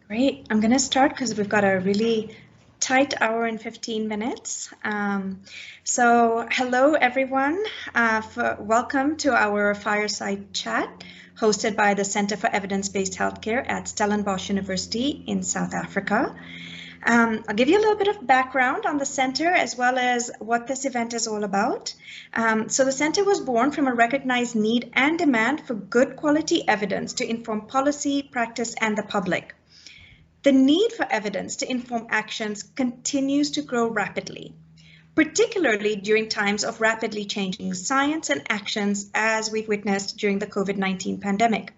Great. I'm going to start because we've got a really tight hour and 15 minutes. So hello, everyone. Welcome to our Fireside chat hosted by the Center for Evidence-Based Healthcare at Stellenbosch University in South Africa. I'll give you a little bit of background on the center as well as what this event is all about. So the center was born from a recognized need and demand for good quality evidence to inform policy, practice, and the public. The need for evidence to inform actions continues to grow rapidly, particularly during times of rapidly changing science and actions as we've witnessed during the COVID-19 pandemic.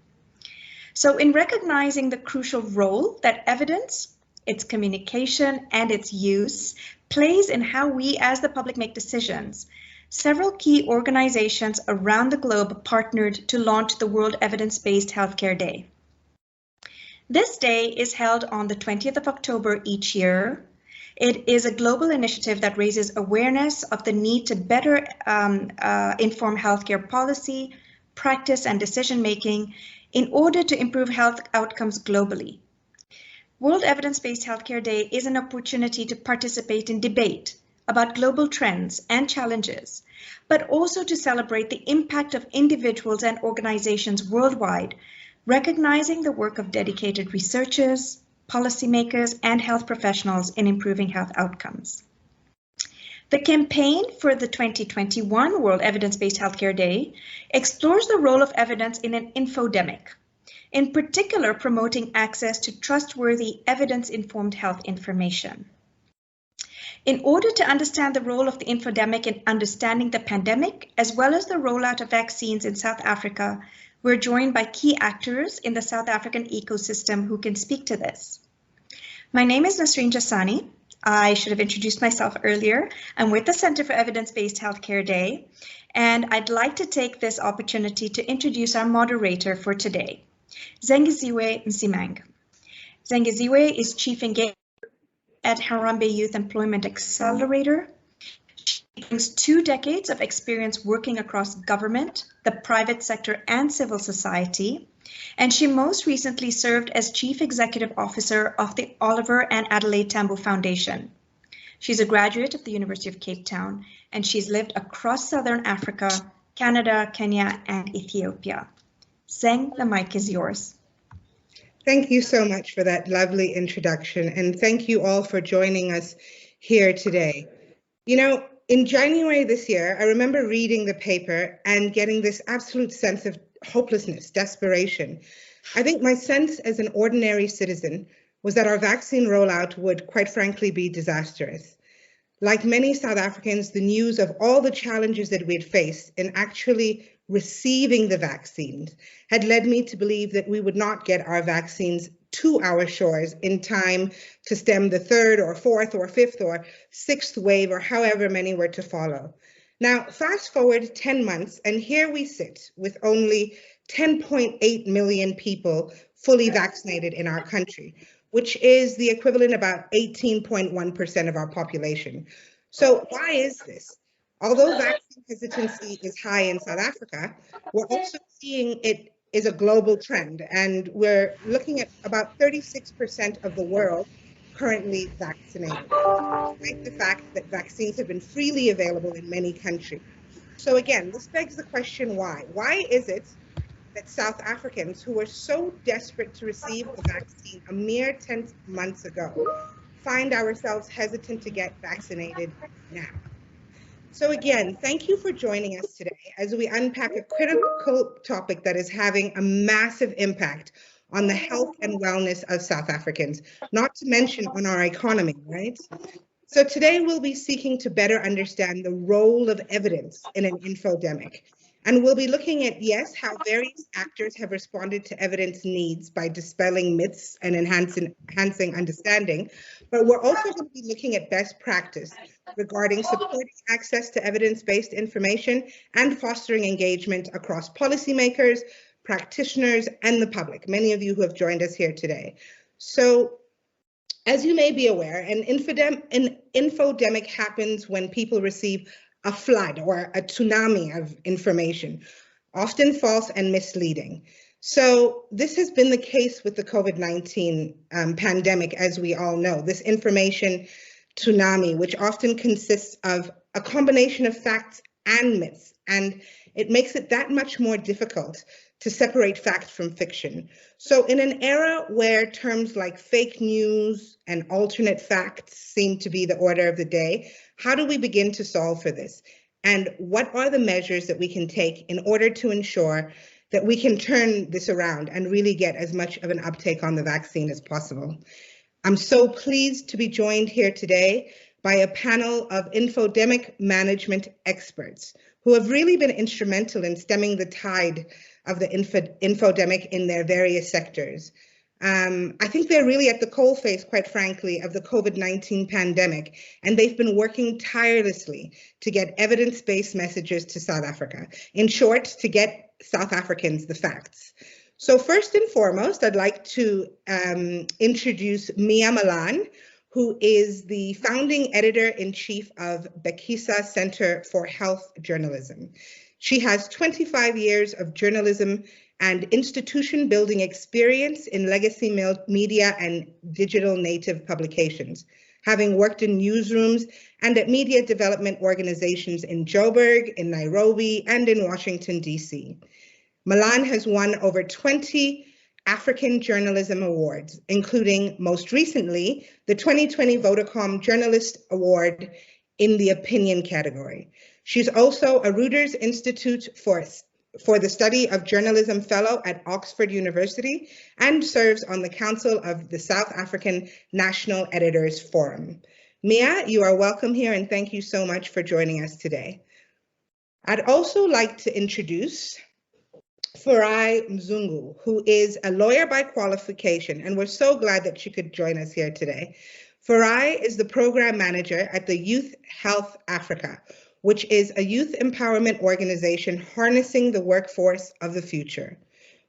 So in recognizing the crucial role that evidence, its communication, and its use plays in how we as the public make decisions, several key organizations around the globe partnered to launch the World Evidence-Based Healthcare Day. This day is held on the 20th of October each year. It is a global initiative that raises awareness of the need to better inform healthcare policy, practice, and decision-making in order to improve health outcomes globally. World Evidence-Based Healthcare Day is an opportunity to participate in debate about global trends and challenges, but also to celebrate the impact of individuals and organizations worldwide, recognizing the work of dedicated researchers, policymakers, and health professionals in improving health outcomes. The campaign for the 2021 World Evidence-Based Healthcare Day explores the role of evidence in an infodemic, in particular promoting access to trustworthy evidence-informed health information. In order to understand the role of the infodemic in understanding the pandemic, as well as the rollout of vaccines in South Africa, we're joined by key actors in the South African ecosystem who can speak to this. My name is Nasreen Jassani. I should have introduced myself earlier. I'm with the Center for Evidence-Based Healthcare Day, and I'd like to take this opportunity to introduce our moderator for today, Zengeziwe Msimang. Zengeziwe is Chief Engagement at Harambee Youth Employment Accelerator. She brings 2 decades of experience working across government, the private sector, and civil society, and she most recently served as Chief Executive Officer of the Oliver and Adelaide Tambo Foundation. She's a graduate of the University of Cape Town, and she's lived across Southern Africa, Canada, Kenya, and Ethiopia. Zeng, the mic is yours. Thank you so much for that lovely introduction, and thank you all for joining us here today. You know, in January this year, I remember reading the paper and getting this absolute sense of hopelessness, desperation. I think my sense as an ordinary citizen was that our vaccine rollout would, quite frankly, be disastrous. Like many South Africans, the news of all the challenges that we'd faced in actually receiving the vaccines had led me to believe that we would not get our vaccines to our shores in time to stem the 3rd or 4th or 5th or 6th wave or however many were to follow. Now, fast forward 10 months, and here we sit with only 10.8 million people fully vaccinated in our country, which is the equivalent about 18.1% of our population. So why is this? Although vaccine hesitancy is high in South Africa, we're also seeing it is a global trend, and we're looking at about 36% of the world currently vaccinated, despite the fact that vaccines have been freely available in many countries. So again, this begs the question, why? Why is it that South Africans who were so desperate to receive the vaccine a mere 10 months ago find ourselves hesitant to get vaccinated now? So again, thank you for joining us today as we unpack a critical topic that is having a massive impact on the health and wellness of South Africans, not to mention on our economy, right? So today we'll be seeking to better understand the role of evidence in an infodemic. And we'll be looking at, yes, how various actors have responded to evidence needs by dispelling myths and enhancing understanding, but we're also going to be looking at best practice regarding supporting access to evidence-based information and fostering engagement across policymakers, practitioners, and the public, many of you who have joined us here today. So, as you may be aware, an infodemic happens when people receive a flood or a tsunami of information, often false and misleading. So this has been the case with the COVID-19 pandemic, as we all know, this information tsunami, which often consists of a combination of facts and myths, and it makes it that much more difficult to separate fact from fiction. So in an era where terms like fake news and alternate facts seem to be the order of the day, how do we begin to solve for this? And what are the measures that we can take in order to ensure that we can turn this around and really get as much of an uptake on the vaccine as possible? I'm so pleased to be joined here today by a panel of infodemic management experts who have really been instrumental in stemming the tide of the infodemic in their various sectors. I think they're really at the coalface, quite frankly, of the COVID-19 pandemic, and they've been working tirelessly to get evidence-based messages to South Africa. In short, to get South Africans the facts. So first and foremost, I'd like to introduce Mia Malan, who is the founding editor-in-chief of Bekisa Center for Health Journalism. She has 25 years of journalism and institution building experience in legacy media and digital native publications, having worked in newsrooms and at media development organizations in Joburg, in Nairobi, and in Washington, D.C. Malan has won over 20 African Journalism Awards, including most recently the 2020 Vodacom Journalist Award in the opinion category. She's also a Reuters Institute for the Study of Journalism Fellow at Oxford University and serves on the Council of the South African National Editors Forum. Mia, you are welcome here and thank you so much for joining us today. I'd also like to introduce Farai Mzungu, who is a lawyer by qualification, and we're so glad that she could join us here today. Farai is the program manager at the Youth Health Africa, which is a youth empowerment organization harnessing the workforce of the future.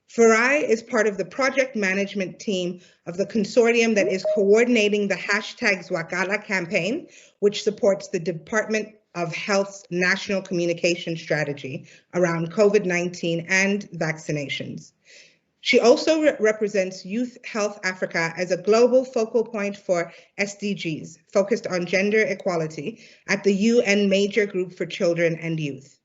Farai is part of the project management team of the consortium that is coordinating the #Zwakala campaign, which supports the Department of Health's national communication strategy around COVID-19 and vaccinations. She also represents Youth Health Africa as a global focal point for SDGs, focused on gender equality at the UN Major Group for Children and Youth.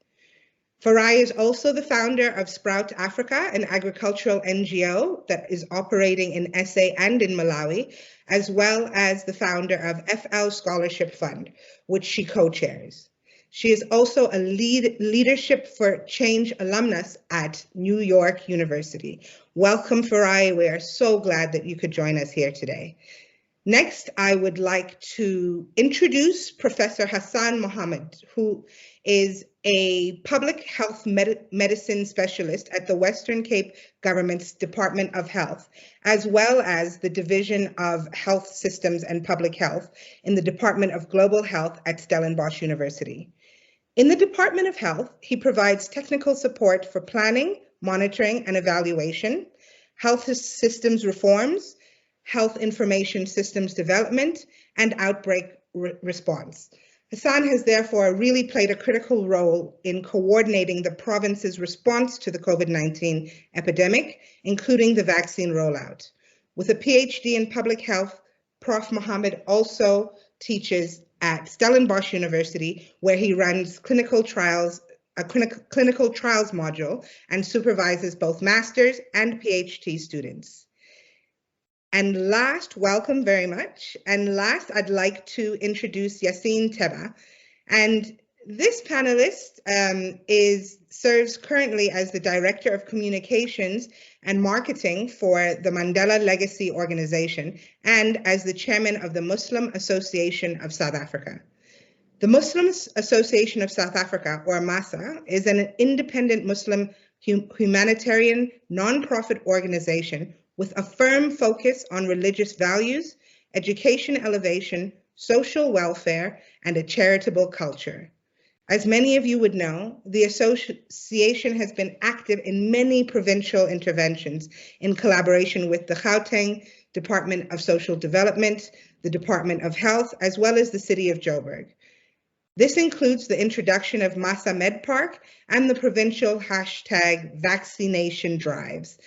Farai is also the founder of Sprout Africa, an agricultural NGO that is operating in SA and in Malawi, as well as the founder of FL Scholarship Fund, which she co-chairs. She is also a Leadership for Change alumnus at New York University. Welcome, Farai. We are so glad that you could join us here today. Next, I would like to introduce Professor Hassan Mohammed, who is a public health medicine specialist at the Western Cape Government's Department of Health, as well as the Division of Health Systems and Public Health in the Department of Global Health at Stellenbosch University. In the Department of Health, he provides technical support for planning, monitoring, and evaluation, health systems reforms, health information systems development, and outbreak response. Hassan has therefore really played a critical role in coordinating the province's response to the COVID-19 epidemic, including the vaccine rollout. With a PhD in public health, Prof. Mohammed also teaches at Stellenbosch University, where he runs clinical trials, a clinical trials module, and supervises both master's and PhD students. And last, welcome very much. And last, I'd like to introduce Yassine Teba. And this panelist serves currently as the Director of Communications and Marketing for the Mandela Legacy Organization and as the Chairman of the Muslim Association of South Africa. The Muslim Association of South Africa, or MASA, is an independent Muslim humanitarian nonprofit organization with a firm focus on religious values, education elevation, social welfare, and a charitable culture. As many of you would know, the association has been active in many provincial interventions in collaboration with the Gauteng Department of Social Development, the Department of Health, as well as the City of Joburg. This includes the introduction of Masa MedPark and the provincial #vaccination drives.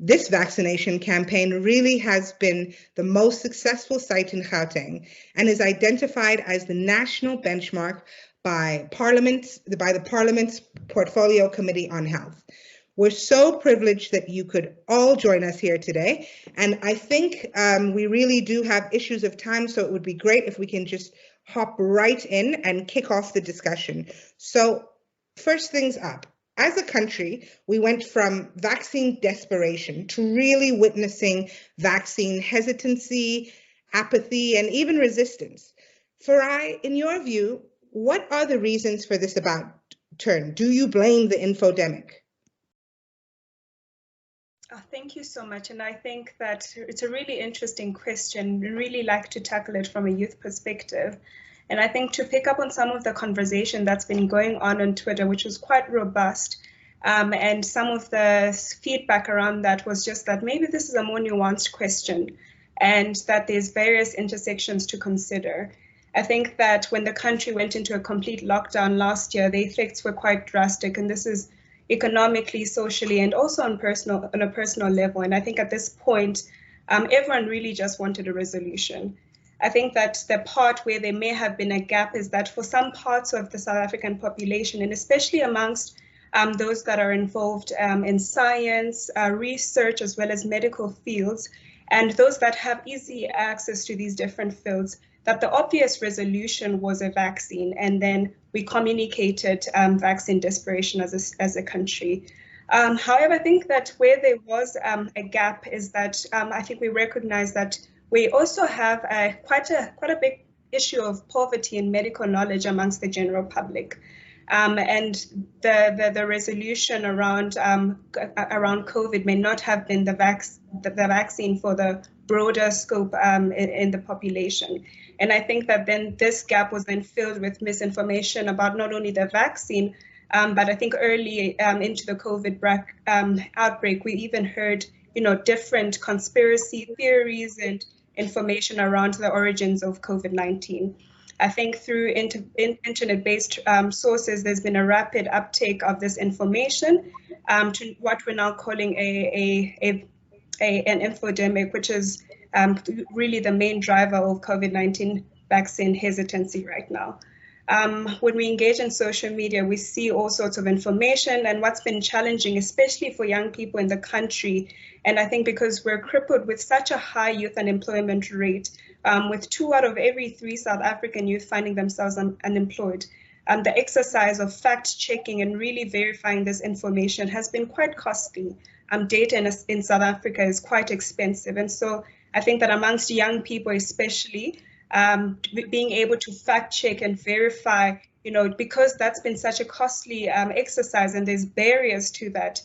This vaccination campaign really has been the most successful site in Gauteng and is identified as the national benchmark by the Parliament's Portfolio Committee on Health. We're so privileged that you could all join us here today. And I think we really do have issues of time, so it would be great if we can just hop right in and kick off the discussion. So first things up. As a country, we went from vaccine desperation to really witnessing vaccine hesitancy, apathy, and even resistance. Farai, in your view, what are the reasons for this about turn? Do you blame the infodemic? Oh, thank you so much. And I think that it's a really interesting question. We really like to tackle it from a youth perspective. And I think to pick up on some of the conversation that's been going on Twitter, which was quite robust, and some of the feedback around that was just that maybe this is a more nuanced question and that there's various intersections to consider. I think that when the country went into a complete lockdown last year, the effects were quite drastic, and this is economically, socially, and also on a personal level. And I think at this point, everyone really just wanted a resolution. I think that the part where there may have been a gap is that for some parts of the South African population, and especially amongst those that are involved in science, research, as well as medical fields, and those that have easy access to these different fields, that the obvious resolution was a vaccine, and then we communicated vaccine desperation as a country. However, I think that where there was a gap is that I think we recognize that we also have quite a big issue of poverty and medical knowledge amongst the general public. And the resolution around COVID may not have been the vaccine for the broader scope in the population. And I think that then this gap was then filled with misinformation about not only the vaccine, but I think early into the COVID outbreak, we even heard, different conspiracy theories and information around the origins of COVID-19. I think through internet-based sources, there's been a rapid uptake of this information to what we're now calling an infodemic, which is really the main driver of COVID-19 vaccine hesitancy right now. When we engage in social media, we see all sorts of information, and what's been challenging, especially for young people in the country, and I think because we're crippled with such a high youth unemployment rate, with 2 out of every 3 South African youth finding themselves unemployed, the exercise of fact-checking and really verifying this information has been quite costly. Data in South Africa is quite expensive, and so I think that amongst young people especially, being able to fact check and verify, because that's been such a costly exercise and there's barriers to that,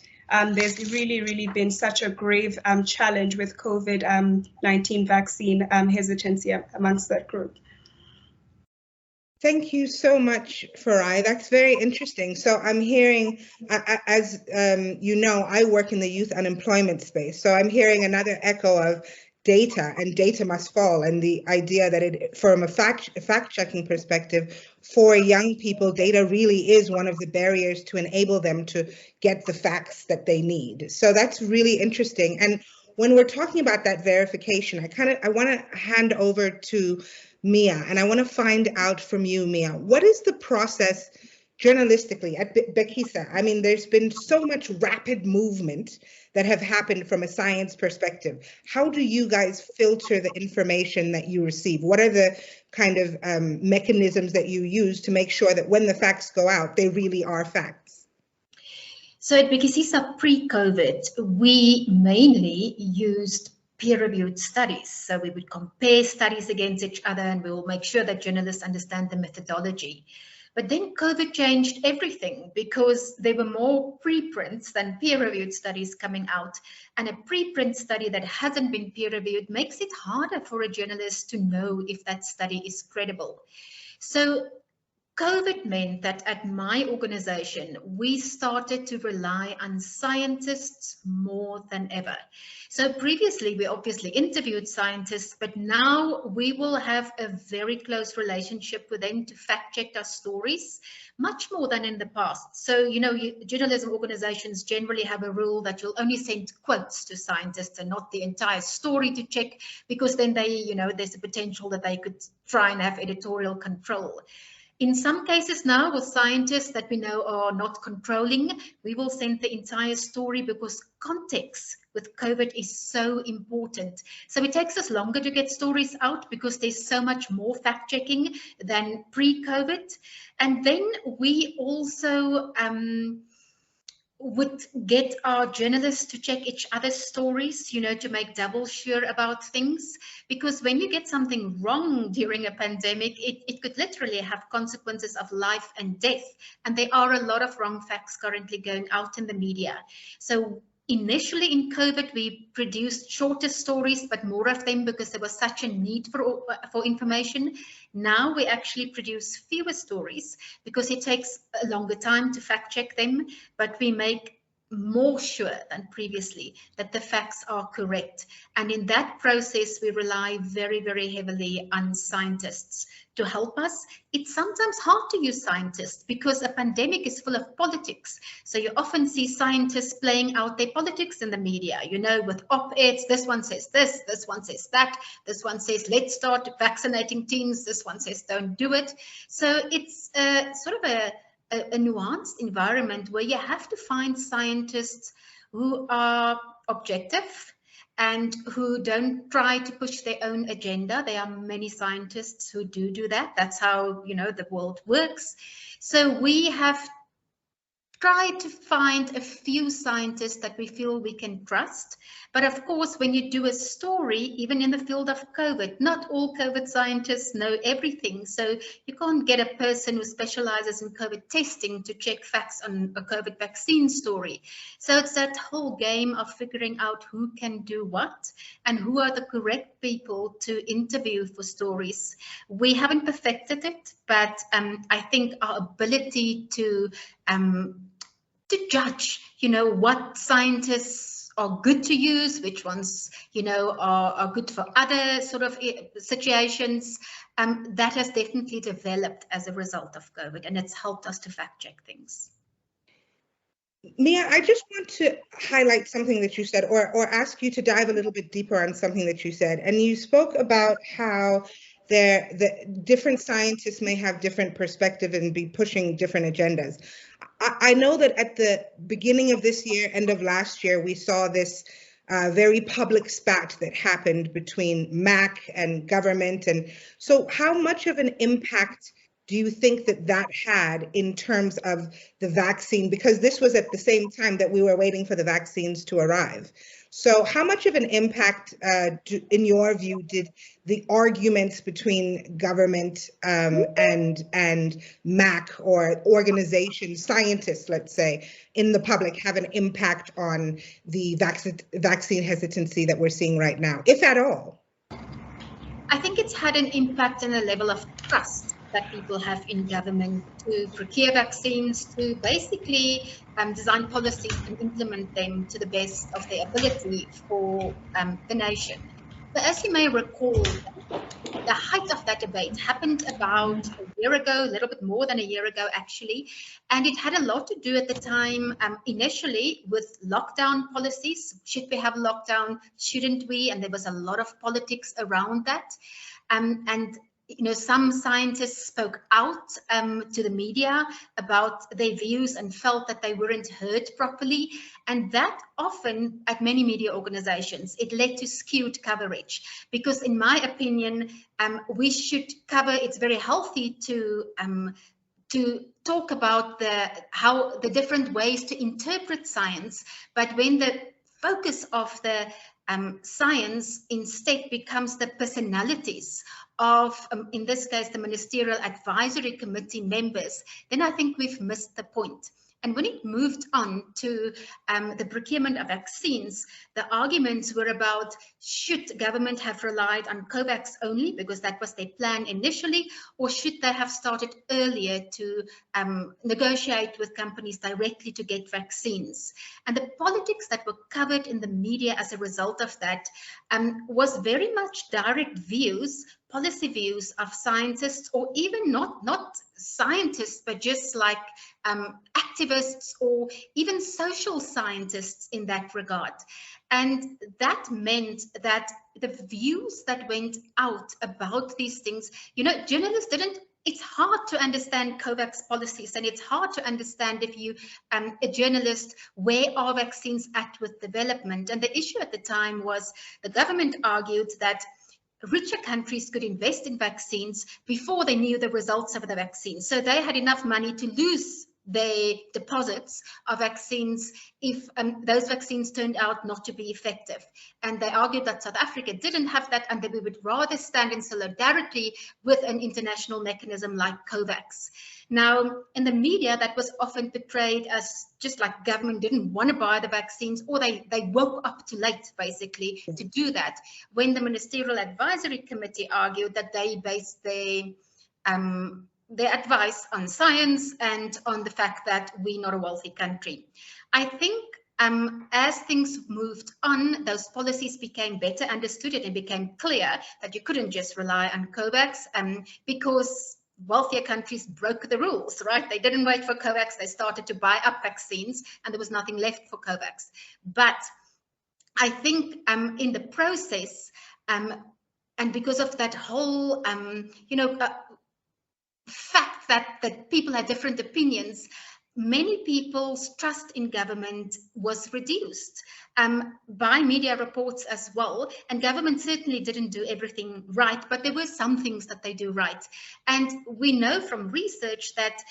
there's really been such a grave challenge with COVID-19 vaccine hesitancy amongst that group. Thank you so much, Farai. That's very interesting. So I'm hearing, as I work in the youth unemployment space. So I'm hearing another echo of data, and data must fall, and the idea that from a fact-checking perspective, for young people, data really is one of the barriers to enable them to get the facts that they need. So that's really interesting. And when we're talking about that verification, I want to hand over to Mia, and I want to find out from you, Mia, what is the process journalistically at Bekisa? I mean, there's been so much rapid movement that have happened from a science perspective. How do you guys filter the information that you receive? What are the kind of mechanisms that you use to make sure that when the facts go out, they really are facts? So at Bekisa pre-COVID, we mainly used peer-reviewed studies. So we would compare studies against each other, and we will make sure that journalists understand the methodology. But then COVID changed everything because there were more preprints than peer-reviewed studies coming out. And a preprint study that hasn't been peer-reviewed makes it harder for a journalist to know if that study is credible. So COVID meant that at my organization, we started to rely on scientists more than ever. So previously, we obviously interviewed scientists, but now we will have a very close relationship with them to fact check our stories, much more than in the past. So, you know, journalism organizations generally have a rule that you'll only send quotes to scientists and not the entire story to check, because then they, you know, there's a potential that they could try and have editorial control. In some cases now, with scientists that we know are not controlling, we will send the entire story because context with COVID is so important. So it takes us longer to get stories out because there's so much more fact checking than pre-COVID. And then we also would get our journalists to check each other's stories, you know, to make double sure about things. Because when you get something wrong during a pandemic, it could literally have consequences of life and death. And there are a lot of wrong facts currently going out in the media. So initially in COVID, we produced shorter stories, but more of them because there was such a need for information. Now we actually produce fewer stories because it takes a longer time to fact check them, but we make more sure than previously that the facts are correct. And in that process, we rely very, very heavily on scientists to help us. It's sometimes hard to use scientists because a pandemic is full of politics. So you often see scientists playing out their politics in the media, you know, with op-eds. This one says this one says that, this one says, let's start vaccinating teens, this one says, don't do it. So it's sort of a nuanced environment where you have to find scientists who are objective and who don't try to push their own agenda. There are many scientists who do that. That's how, you know, the world works. So we have tried to find a few scientists that we feel we can trust. But of course, when you do a story, even in the field of COVID, not all COVID scientists know everything. So you can't get a person who specializes in COVID testing to check facts on a COVID vaccine story. So it's that whole game of figuring out who can do what and who are the correct people to interview for stories. We haven't perfected it, but I think our ability to judge, you know, what scientists are good to use, which ones, you know, are good for other sort of situations, that has definitely developed as a result of COVID, and it's helped us to fact check things. Mia, I just want to highlight something that you said, or ask you to dive a little bit deeper on something that you said. And you spoke about how the different scientists may have different perspective and be pushing different agendas. I know that at the beginning of this year, end of last year, we saw this very public spat that happened between MAC and government. And so how much of an impact do you think that had in terms of the vaccine? Because this was at the same time that we were waiting for the vaccines to arrive. So how much of an impact, in your view, did the arguments between government and MAC or organizations, scientists, let's say, in the public have an impact on the vaccine hesitancy that we're seeing right now, if at all? I think it's had an impact on the level of trust that people have in government to procure vaccines, to basically design policies and implement them to the best of their ability for the nation. But as you may recall, the height of that debate happened about a year ago, a little bit more than a year ago, actually. And it had a lot to do at the time, initially, with lockdown policies. Should we have lockdown? Shouldn't we? And there was a lot of politics around that. And you know, some scientists spoke out to the media about their views and felt that they weren't heard properly. And that often, at many media organizations, it led to skewed coverage. Because in my opinion, we should cover, it's very healthy to talk about the different ways to interpret science. But when the focus of the science instead becomes the personalities of, in this case, the Ministerial Advisory Committee members, then I think we've missed the point. And when it moved on to the procurement of vaccines, the arguments were about, should government have relied on COVAX only because that was their plan initially, or should they have started earlier to negotiate with companies directly to get vaccines? And the politics that were covered in the media as a result of that was very much direct views, policy views of scientists, or even not scientists, but just like activists or even social scientists in that regard. And that meant that the views that went out about these things, journalists didn't. It's hard to understand COVAX policies, and it's hard to understand if you, a journalist, where are vaccines at with development? And the issue at the time was the government argued that richer countries could invest in vaccines before they knew the results of the vaccine. So they had enough money to lose their deposits of vaccines if those vaccines turned out not to be effective. And they argued that South Africa didn't have that, and that we would rather stand in solidarity with an international mechanism like COVAX. Now, in the media, that was often portrayed as just like government didn't want to buy the vaccines, or they woke up too late, basically, to do that. When the Ministerial Advisory Committee argued that they based their advice on science and on the fact that we're not a wealthy country. I think as things moved on, those policies became better understood, and it became clear that you couldn't just rely on COVAX because wealthier countries broke the rules, right? They didn't wait for COVAX, they started to buy up vaccines, and there was nothing left for COVAX. But I think in the process, and because of that whole, fact that people had different opinions, many people's trust in government was reduced by media reports as well. And government certainly didn't do everything right, but there were some things that they do right. And we know from research that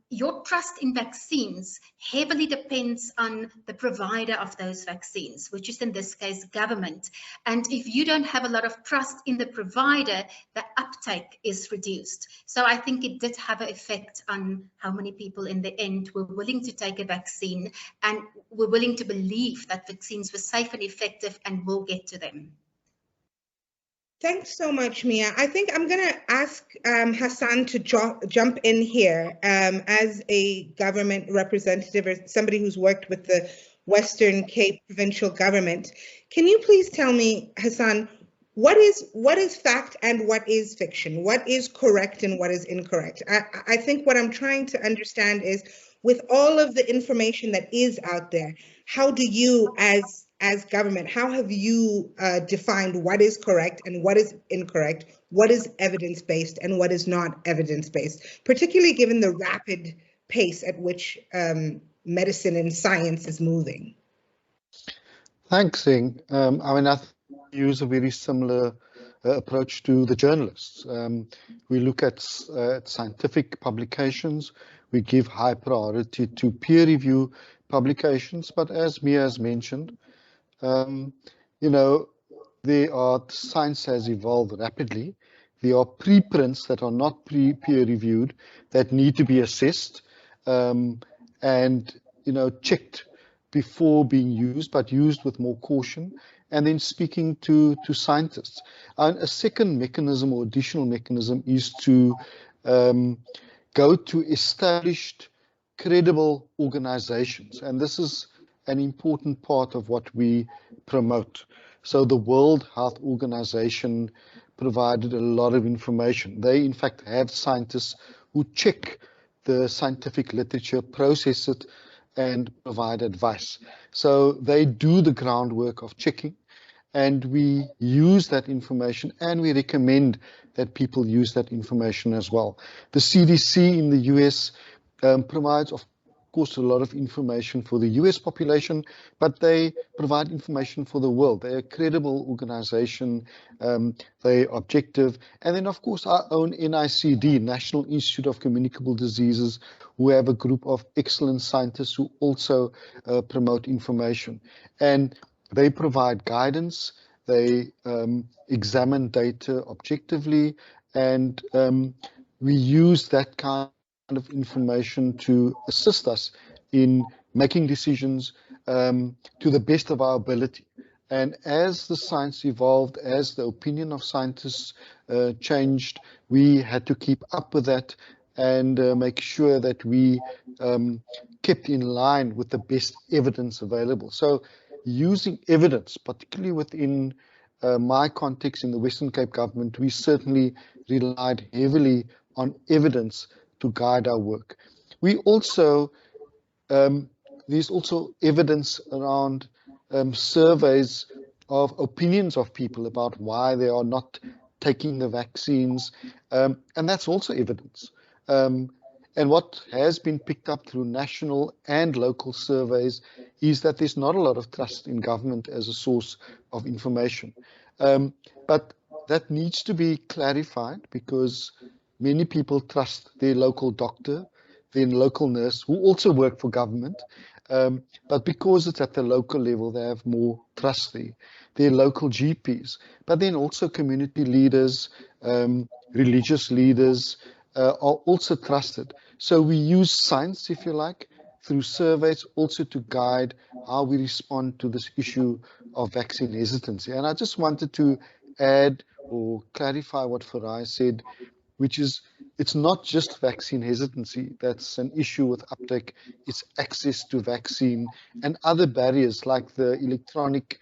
your trust in vaccines heavily depends on the provider of those vaccines, which is in this case government. And if you don't have a lot of trust in the provider, the uptake is reduced. So I think it did have an effect on how many people in the end were willing to take a vaccine and were willing to believe that vaccines were safe and effective and will get to them. Thanks so much, Mia. I think I'm going to ask Hassan to jump in here as a government representative or somebody who's worked with the Western Cape provincial government. Can you please tell me, Hassan, what is fact and what is fiction? What is correct and what is incorrect? I think what I'm trying to understand is, with all of the information that is out there, how do you as government, how have you defined what is correct and what is incorrect, what is evidence-based and what is not evidence-based, particularly given the rapid pace at which medicine and science is moving? Thanks, Singh. I use a very similar approach to the journalists. We look at scientific publications. We give high priority to peer review publications, but as Mia has mentioned, science has evolved rapidly. There are preprints that are not peer reviewed that need to be assessed and checked before being used, but used with more caution. And then speaking to scientists. And a second mechanism or additional mechanism is to go to established, credible organizations. And this is an important part of what we promote. So the World Health Organization provided a lot of information. They, in fact, have scientists who check the scientific literature, process it, and provide advice. So they do the groundwork of checking, and we use that information, and we recommend that people use that information as well. The CDC in the US provides, of course, a lot of information for the US population, but they provide information for the world. They're a credible organization, they're objective. And then, of course, our own NICD, National Institute of Communicable Diseases, who have a group of excellent scientists who also promote information. And they provide guidance, they examine data objectively, and we use that kind of information to assist us in making decisions to the best of our ability. And as the science evolved, as the opinion of scientists changed, we had to keep up with that and make sure that we kept in line with the best evidence available. So using evidence, particularly within my context in the Western Cape government, we certainly relied heavily on evidence to guide our work. We also, there's also evidence around surveys of opinions of people about why they are not taking the vaccines, and that's also evidence. And what has been picked up through national and local surveys is that there's not a lot of trust in government as a source of information. But that needs to be clarified, because many people trust their local doctor, their local nurse, who also work for government. But because it's at the local level, they have more trust there. Their local GPs, but then also community leaders, religious leaders are also trusted. So we use science, if you like, through surveys also to guide how we respond to this issue of vaccine hesitancy. And I just wanted to add or clarify what Farai said, which is it's not just vaccine hesitancy that's an issue with uptake, it's access to vaccine and other barriers like the electronic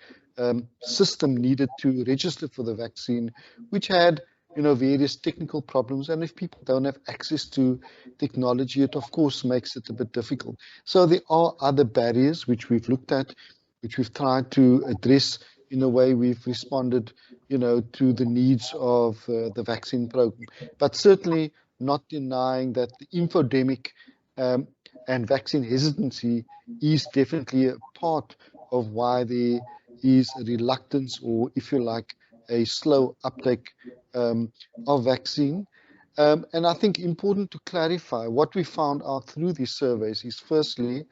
system needed to register for the vaccine, which had various technical problems. And if people don't have access to technology, it of course makes it a bit difficult. So there are other barriers which we've looked at, which we've tried to address in a way we've responded, to the needs of the vaccine program. But certainly not denying that the infodemic and vaccine hesitancy is definitely a part of why there is a reluctance, or if you like, a slow uptake of vaccine. And I think important to clarify what we found out through these surveys is firstly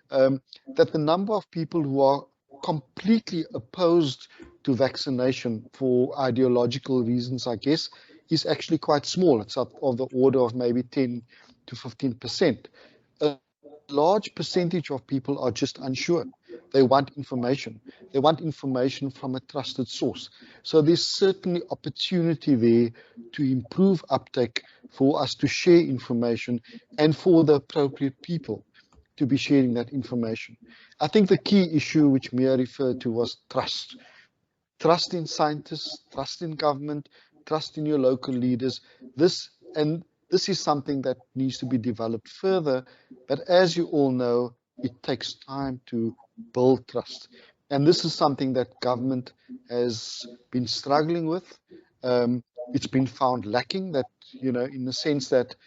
that the number of people who are completely opposed to vaccination for ideological reasons, I guess, is actually quite small. It's up of the order of maybe 10 to 15%. A large percentage of people are just unsure. They want information. They want information from a trusted source. So there's certainly opportunity there to improve uptake, for us to share information and for the appropriate people to be sharing that information. I think the key issue which Mia referred to was trust. Trust in scientists, trust in government, trust in your local leaders. This is something that needs to be developed further. But as you all know, it takes time to build trust. And this is something that government has been struggling with. It's been found lacking, that, in the sense that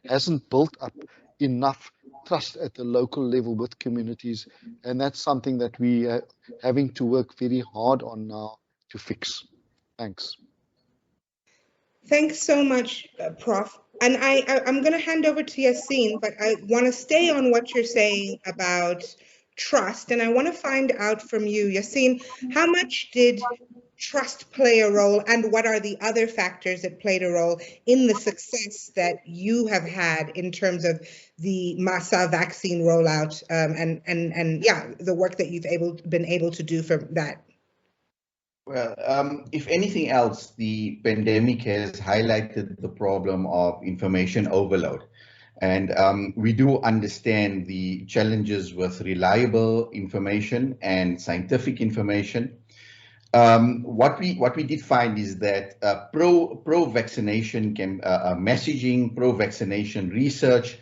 hasn't built up enough trust at the local level with communities. And that's something that we are having to work very hard on now to fix. Thanks. Thanks so much, Prof. And I'm going to hand over to Yassine, but I want to stay on what you're saying about trust. And I want to find out from you, Yassine, how much did trust play a role, and what are the other factors that played a role in the success that you have had in terms of the MASA vaccine rollout and the work that you've been able to do for that? Well, if anything else, the pandemic has highlighted the problem of information overload. And we do understand the challenges with reliable information and scientific information. What we did find is that pro-vaccination messaging, pro-vaccination research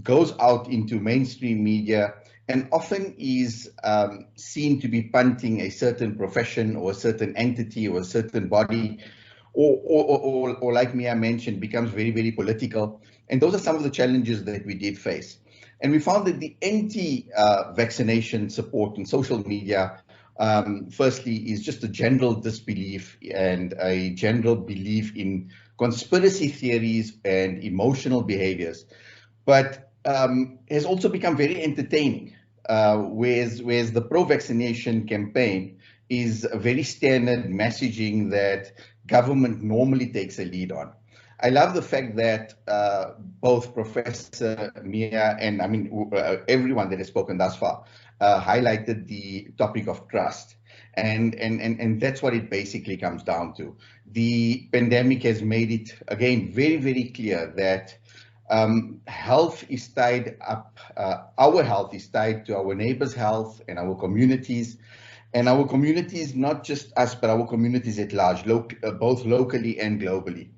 goes out into mainstream media and often is seen to be punting a certain profession or a certain entity or a certain body, or like Mia mentioned, becomes very, very political. And those are some of the challenges that we did face. And we found that the anti-vaccination support in social media, firstly, is just a general disbelief and a general belief in conspiracy theories and emotional behaviors, but has also become very entertaining, whereas the pro-vaccination campaign is a very standard messaging that government normally takes a lead on. I love the fact that both Professor Mia and everyone that has spoken thus far highlighted the topic of trust. And that's what it basically comes down to. The pandemic has made it, again, very, very clear that health is tied up, our health is tied to our neighbors' health and our communities. And our communities, not just us, but our communities at large, both locally and globally.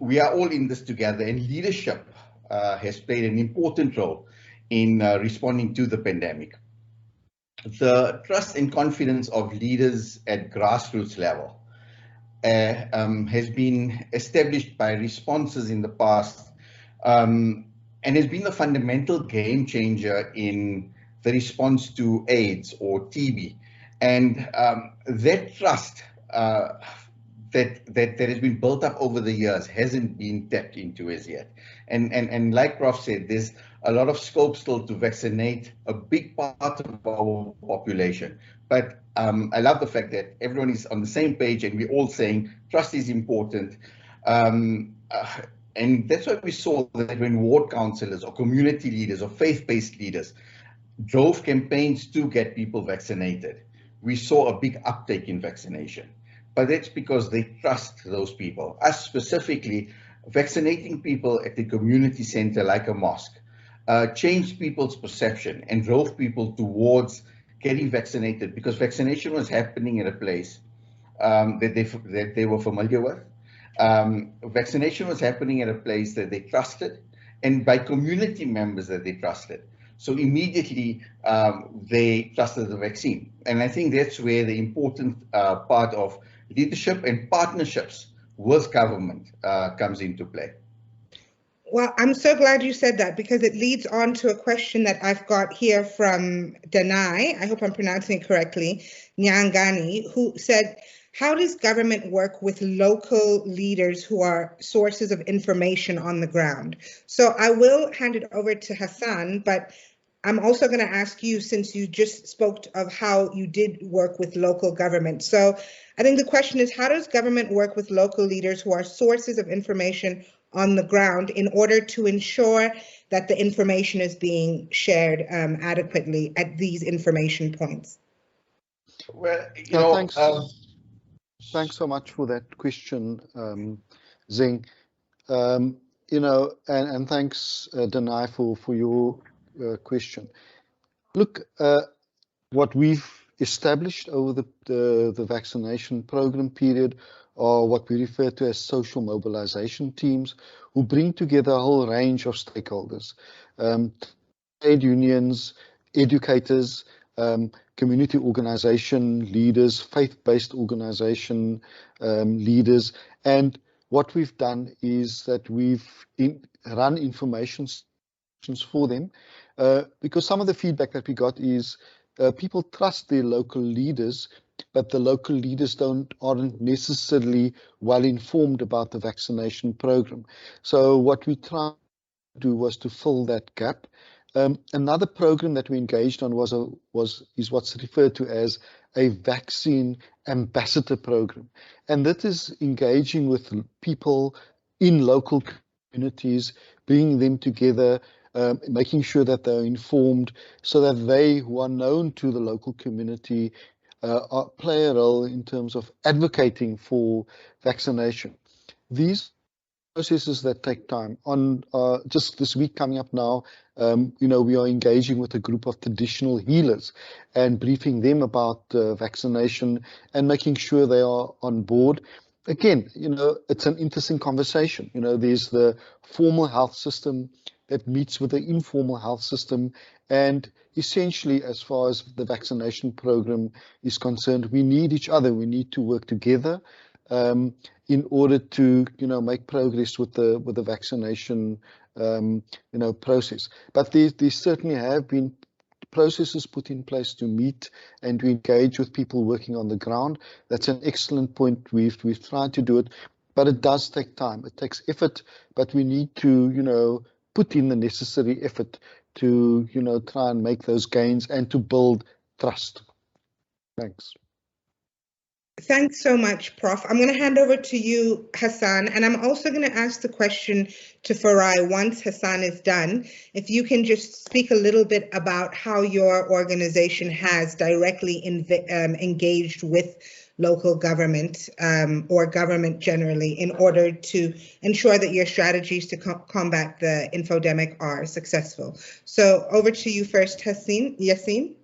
We are all in this together, and leadership has played an important role in responding to the pandemic. The trust and confidence of leaders at grassroots level has been established by responses in the past, and has been the fundamental game changer in the response to AIDS or TB. And that trust that has been built up over the years hasn't been tapped into as yet. And like Prof said, there's a lot of scope still to vaccinate a big part of our population. But I love the fact that everyone is on the same page and we're all saying trust is important. And that's why we saw that when ward councillors or community leaders or faith-based leaders drove campaigns to get people vaccinated, we saw a big uptake in vaccination. But that's because they trust those people. Us specifically, vaccinating people at the community center like a mosque changed people's perception and drove people towards getting vaccinated, because vaccination was happening at a place that they were familiar with. Vaccination was happening at a place that they trusted, and by community members that they trusted. So immediately they trusted the vaccine. And I think that's where the important part of leadership and partnerships with government comes into play. Well, I'm so glad you said that, because it leads on to a question that I've got here from Danai, I hope I'm pronouncing it correctly, Nyangani, who said, how does government work with local leaders who are sources of information on the ground? So I will hand it over to Hassan, but I'm also going to ask you, since you just spoke of how you did work with local government. So I think the question is, how does government work with local leaders who are sources of information on the ground in order to ensure that the information is being shared adequately at these information points? Well, thanks so much for that question, Zing. And thanks, Danai, for your question. Look, what we've established over the vaccination program period are what we refer to as social mobilization teams, who bring together a whole range of stakeholders, trade unions, educators, community organization leaders, faith-based organization leaders. And what we've done is that we've run information sessions for them, because some of the feedback that we got is people trust their local leaders, but the local leaders aren't necessarily well informed about the vaccination program. So what we tried to do was to fill that gap. Another program that we engaged on is what's referred to as a vaccine ambassador program, and that is engaging with people in local communities, bringing them together, making sure that they're informed, so that they, who are known to the local community, play a role in terms of advocating for vaccination. These processes that take time. On just this week coming up now, we are engaging with a group of traditional healers and briefing them about vaccination and making sure they are on board. Again, it's an interesting conversation. There's the formal health system that meets with the informal health system, and essentially, as far as the vaccination program is concerned, we need each other. We need to work together in order to, make progress with the vaccination, process. But there certainly have been processes put in place to meet and to engage with people working on the ground. That's an excellent point. We've tried to do it, but it does take time. It takes effort, but we need to, put in the necessary effort to, try and make those gains and to build trust. Thanks. Thanks so much, Prof. I'm going to hand over to you, Hassan, and I'm also going to ask the question to Farai once Hassan is done. If you can just speak a little bit about how your organization has directly engaged with local government or government generally in order to ensure that your strategies to combat the infodemic are successful. So over to you first, Yassine.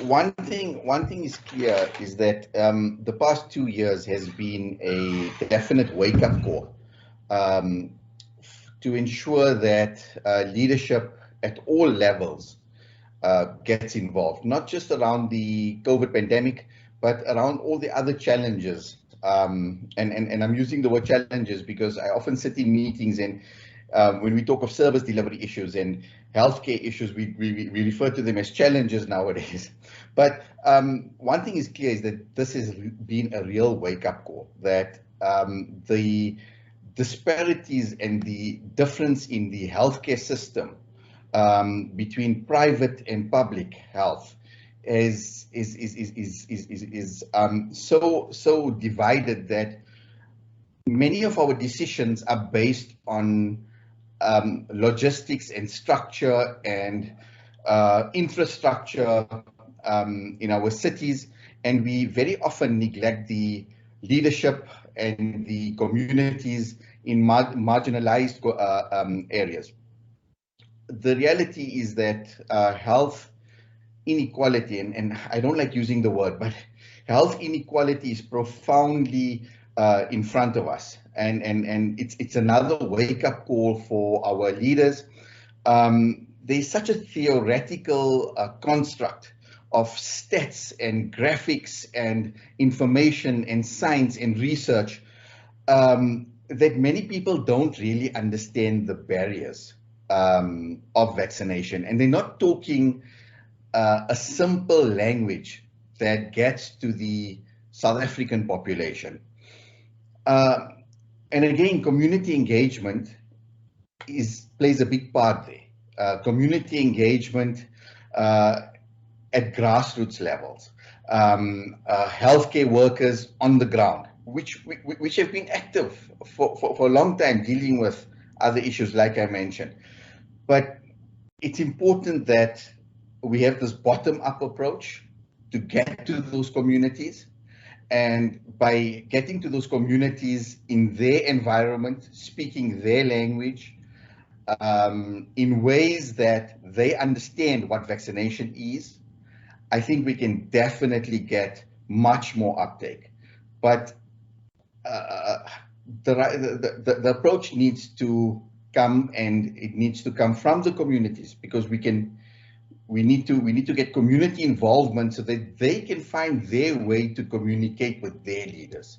One thing is clear is that the past 2 years has been a definite wake-up call to ensure that leadership at all levels gets involved, not just around the COVID pandemic, but around all the other challenges. And I'm using the word challenges because I often sit in meetings and when we talk of service delivery issues and healthcare issues, we refer to them as challenges nowadays. But one thing is clear is that this has been a real wake-up call, that the disparities and the difference in the healthcare system between private and public health is so divided that many of our decisions are based on logistics and structure and infrastructure in our cities, and we very often neglect the leadership and the communities in marginalized areas. The reality is that health inequality, and I don't like using the word, but health inequality is profoundly in front of us, and it's another wake-up call for our leaders. There's such a theoretical construct of stats and graphics and information and science and research that many people don't really understand the barriers of vaccination, and they're not talking a simple language that gets to the South African population. And again, community engagement plays a big part there. Community engagement at grassroots levels, healthcare workers on the ground, which have been active for a long time dealing with other issues like I mentioned. But it's important that we have this bottom-up approach to get to those communities. And by getting to those communities in their environment, speaking their language, in ways that they understand what vaccination is, I think we can definitely get much more uptake. But the approach needs to come, and it needs to come from the communities, because we need to get community involvement so that they can find their way to communicate with their leaders.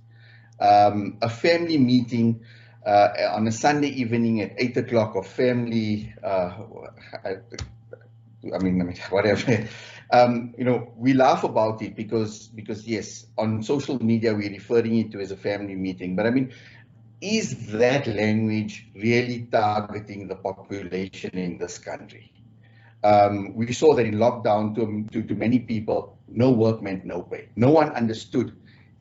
A family meeting on a Sunday evening at 8 o'clock, or family, I mean, whatever. We laugh about it because yes, on social media we're referring it to as a family meeting. But I mean, is that language really targeting the population in this country? We saw that in lockdown, to many people, no work meant no pay. No one understood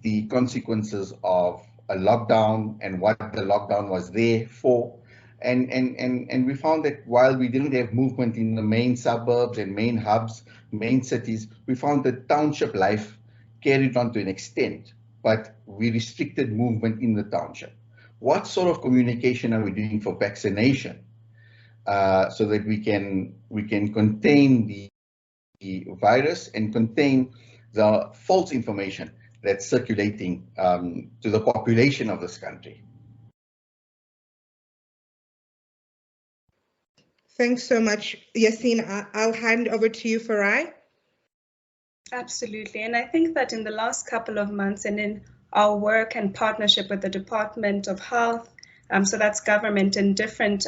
the consequences of a lockdown and what the lockdown was there for. And we found that while we didn't have movement in the main suburbs and main hubs, main cities, we found that township life carried on to an extent, but we restricted movement in the township. What sort of communication are we doing for vaccination so that we can contain the virus and contain the false information that's circulating to the population of this country? Thanks so much, Yassine. I'll hand over to you, Farai. Absolutely, and I think that in the last couple of months, and in our work and partnership with the Department of Health, so that's government and different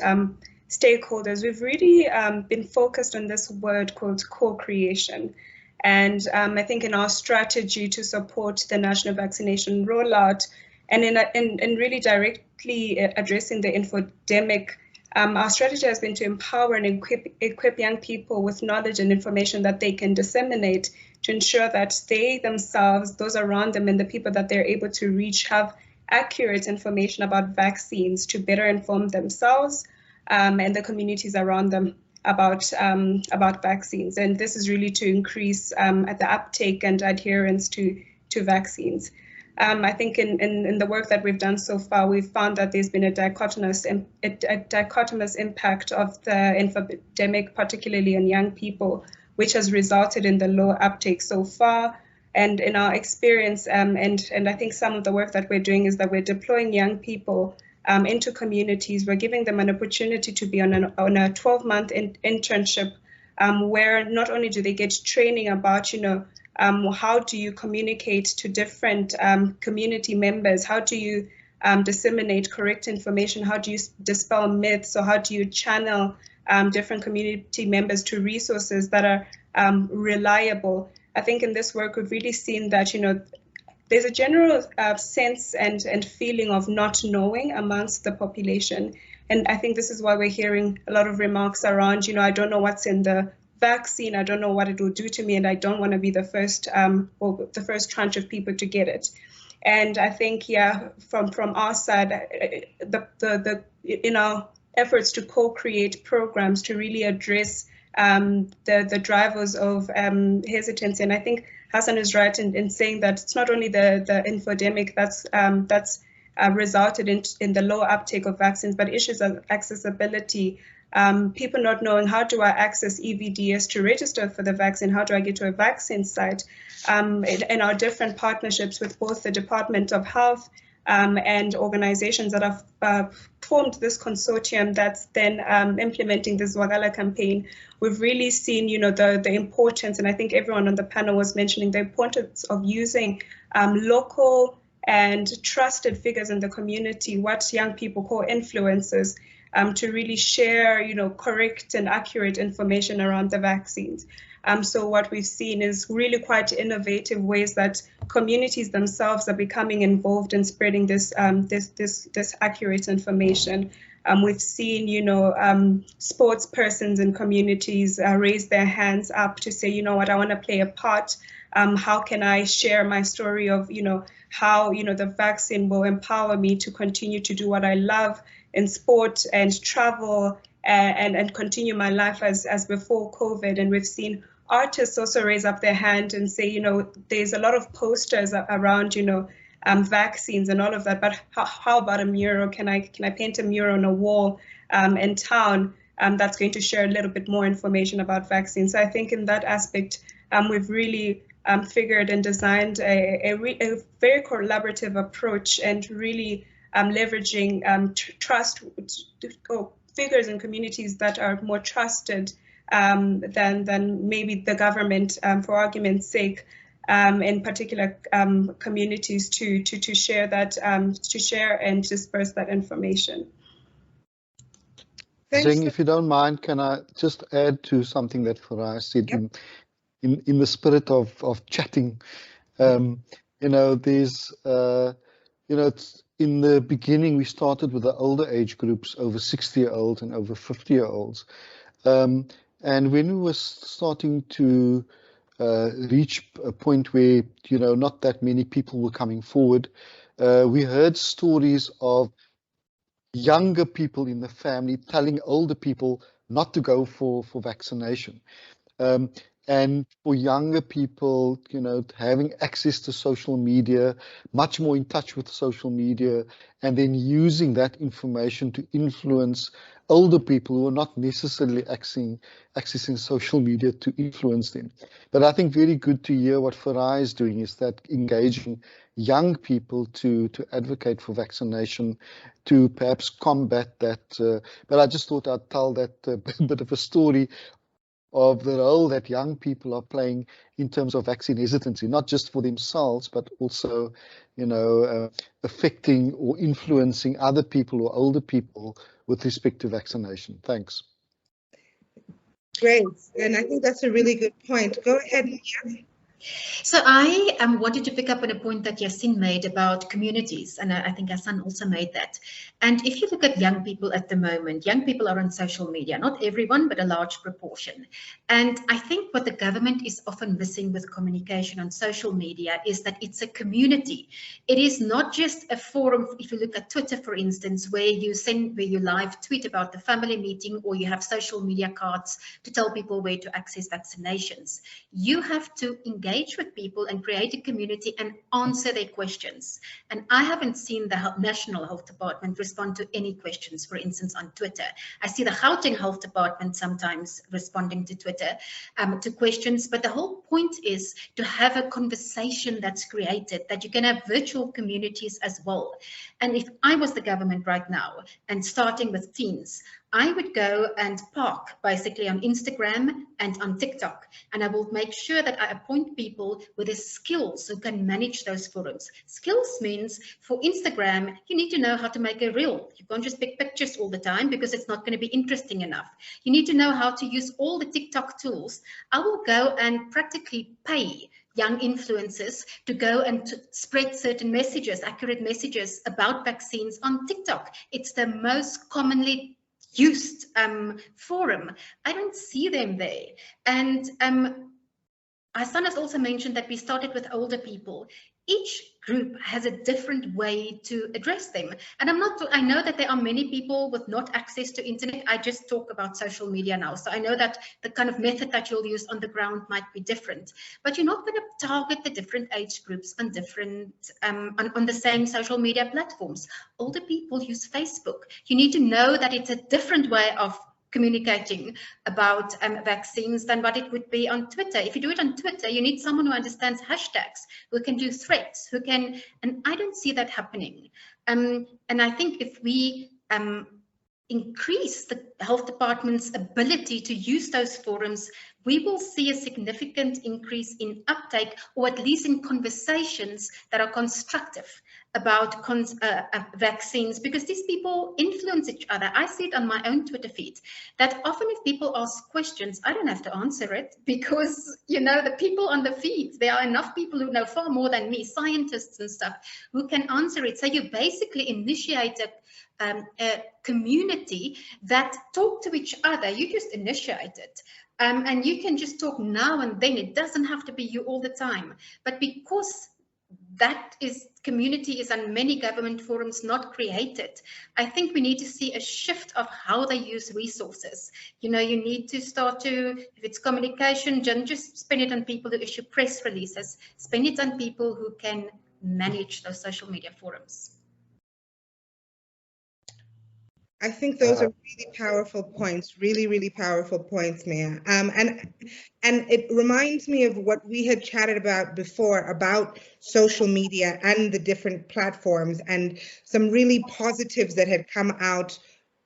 stakeholders, we've really been focused on this word called co-creation. And I think in our strategy to support the national vaccination rollout, and in really directly addressing the infodemic, our strategy has been to empower and equip young people with knowledge and information that they can disseminate to ensure that they themselves, those around them, and the people that they're able to reach have accurate information about vaccines to better inform themselves and the communities around them about vaccines. And this is really to increase the uptake and adherence to vaccines. I think in the work that we've done so far, we've found that there's been a dichotomous impact of the infodemic, particularly on young people, which has resulted in the low uptake so far. And in our experience, and I think some of the work that we're doing is that we're deploying young people into communities. We're giving them an opportunity to be on a 12-month internship where not only do they get training about, how do you communicate to different community members? How do you disseminate correct information? How do you dispel myths? Or how do you channel different community members to resources that are reliable? I think in this work, we've really seen that, there's a general sense and feeling of not knowing amongst the population. And I think this is why we're hearing a lot of remarks around, I don't know what's in the vaccine, I don't know what it will do to me, and I don't want to be the first or the first tranche of people to get it. And I think, from our side, in our efforts to co-create programs to really address the drivers of hesitancy, and I think Hassan is right in saying that it's not only the infodemic that's resulted in the low uptake of vaccines, but issues of accessibility. People not knowing, how do I access EVDS to register for the vaccine? How do I get to a vaccine site? In our different partnerships with both the Department of Health and organizations that have formed this consortium that's then implementing the Zwagala campaign, we've really seen, the importance, and I think everyone on the panel was mentioning the importance of using local and trusted figures in the community, what young people call influencers, to really share, correct and accurate information around the vaccines. So what we've seen is really quite innovative ways that communities themselves are becoming involved in spreading this accurate information. We've seen, sports persons in communities raise their hands up to say, I want to play a part. How can I share my story of, how, the vaccine will empower me to continue to do what I love in sport and travel and continue my life as before COVID. And we've seen artists also raise up their hand and say, there's a lot of posters around, vaccines and all of that, but how about a mural? Can I paint a mural on a wall in town that's going to share a little bit more information about vaccines? So I think in that aspect, we've really figured and designed a very collaborative approach and really leveraging trust or figures in communities that are more trusted than maybe the government, for argument's sake, in particular communities to share that to share and disperse that information. Zing, if you don't mind, can I just add to something that Farai said? Yep. In the spirit of chatting, there's it's in the beginning we started with the older age groups, over 60-year-olds and over 50-year-olds, and when we were starting to reach a point where not that many people were coming forward, we heard stories of younger people in the family telling older people not to go for vaccination. And for younger people, having access to social media, much more in touch with social media, and then using that information to influence older people who are not necessarily accessing social media to influence them. But I think very good to hear what Farai is doing, is that engaging young people to advocate for vaccination, to perhaps combat that. But I just thought I'd tell that bit of a story of the role that young people are playing in terms of vaccine hesitancy, not just for themselves, but also, affecting or influencing other people or older people with respect to vaccination. Thanks. Great, and I think that's a really good point. Go ahead, Mia. So I wanted to pick up on a point that Yasin made about communities, and I think Hassan also made that. And if you look at young people at the moment, young people are on social media, not everyone, but a large proportion. And I think what the government is often missing with communication on social media is that it's a community. It is not just a forum. If you look at Twitter, for instance, where you live tweet about the family meeting, or you have social media cards to tell people where to access vaccinations. You have to engage with people and create a community and answer their questions. And I haven't seen the National Health Department respond to any questions, for instance, on Twitter. I see the Gauteng Health Department sometimes responding to Twitter, to questions, but the whole point is to have a conversation that's created, that you can have virtual communities as well. And if I was the government right now, and starting with teens, I would go and park basically on Instagram and on TikTok, and I will make sure that I appoint people with the skills who can manage those forums. Skills means for Instagram, you need to know how to make a reel. You can't just pick pictures all the time because it's not going to be interesting enough. You need to know how to use all the TikTok tools. I will go and practically pay young influencers to go and to spread certain messages, accurate messages about vaccines on TikTok. It's the most commonly used forum. I don't see them there. And Hassan has also mentioned that we started with older people. Each group has a different way to address them. And I know that there are many people with not access to internet. I just talk about social media now. So I know that the kind of method that you'll use on the ground might be different, but you're not going to target the different age groups on different, on the same social media platforms. Older people use Facebook. You need to know that it's a different way of communicating about vaccines than what it would be on Twitter. If you do it on Twitter, you need someone who understands hashtags, who can do threads, and I don't see that happening. And I think if we increase the health department's ability to use those forums, we will see a significant increase in uptake, or at least in conversations that are constructive about vaccines, because these people influence each other. I see it on my own Twitter feed, that often if people ask questions, I don't have to answer it, because, you know, the people on the feed, there are enough people who know far more than me, scientists and stuff, who can answer it. So you basically initiate a community that talk to each other. You just initiate it. And you can just talk now and then. It doesn't have to be you all the time. But because that community is on many government forums not created, I think we need to see a shift of how they use resources. You know, you need to start to, if it's communication, just spend it on people who issue press releases, spend it on people who can manage those social media forums. I think those are really powerful points, really, really powerful points, Mia. And it reminds me of what we had chatted about before about social media and the different platforms, and some really positives that had come out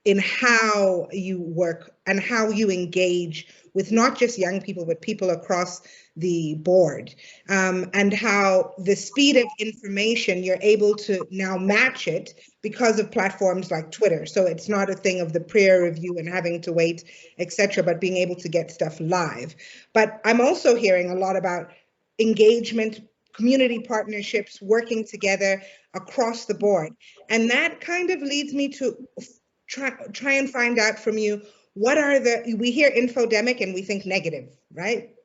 in how you work and how you engage with not just young people, but people across the board, and how the speed of information, you're able to now match it because of platforms like Twitter. So it's not a thing of the peer review and having to wait, etc., but being able to get stuff live. But I'm also hearing a lot about engagement, community partnerships, working together across the board. And that kind of leads me to try and find out from you, what are we hear infodemic and we think negative, right?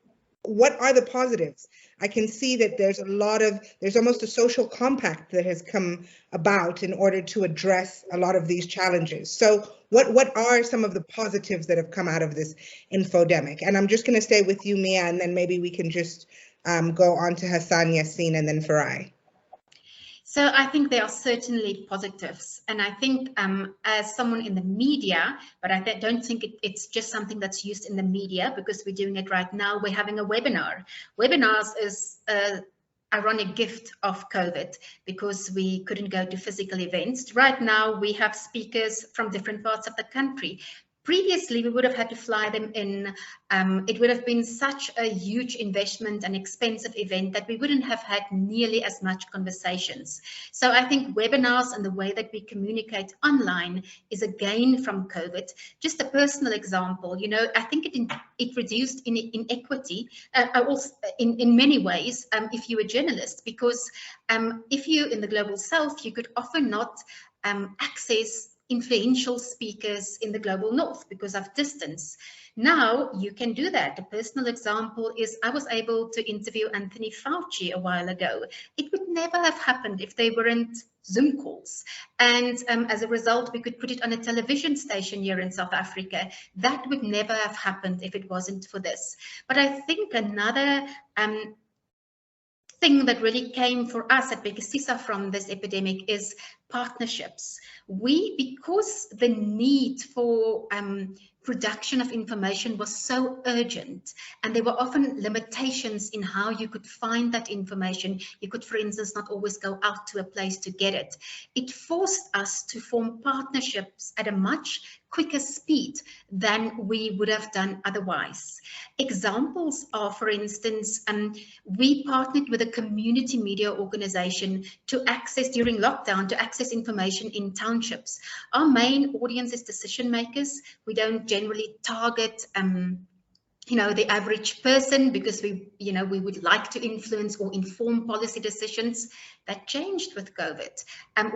What are the positives? I can see that there's almost a social compact that has come about in order to address a lot of these challenges. So what are some of the positives that have come out of this infodemic? And I'm just going to stay with you, Mia, and then maybe we can just go on to Hassan, Yasin, and then Farai. So I think there are certainly positives. And I think as someone in the media, but I don't think it's just something that's used in the media, because we're doing it right now. We're having a webinar. Webinars is an ironic gift of COVID, because we couldn't go to physical events. Right now, we have speakers from different parts of the country. Previously, we would have had to fly them in. It would have been such a huge investment and expensive event that we wouldn't have had nearly as much conversations. So I think webinars and the way that we communicate online is a gain from COVID. Just a personal example, you know, I think it reduced inequity also in many ways if you're a journalist, because if you're in the global south, you could often not access influential speakers in the global north because of distance. Now you can do that. A personal example is I was able to interview Anthony Fauci a while ago. It would never have happened if they weren't Zoom calls. And as a result, we could put it on a television station here in South Africa. That would never have happened if it wasn't for this. But I think another thing that really came for us at Bekisisa from this epidemic is partnerships. Because the need for production of information was so urgent, and there were often limitations in how you could find that information. You could, for instance, not always go out to a place to get it. It forced us to form partnerships at a much quicker speed than we would have done otherwise. Examples are, for instance, we partnered with a community media organization to access, during lockdown, to access information in townships. Our main audience is decision makers. We don't generally target the average person, because we would like to influence or inform policy decisions. That changed with COVID.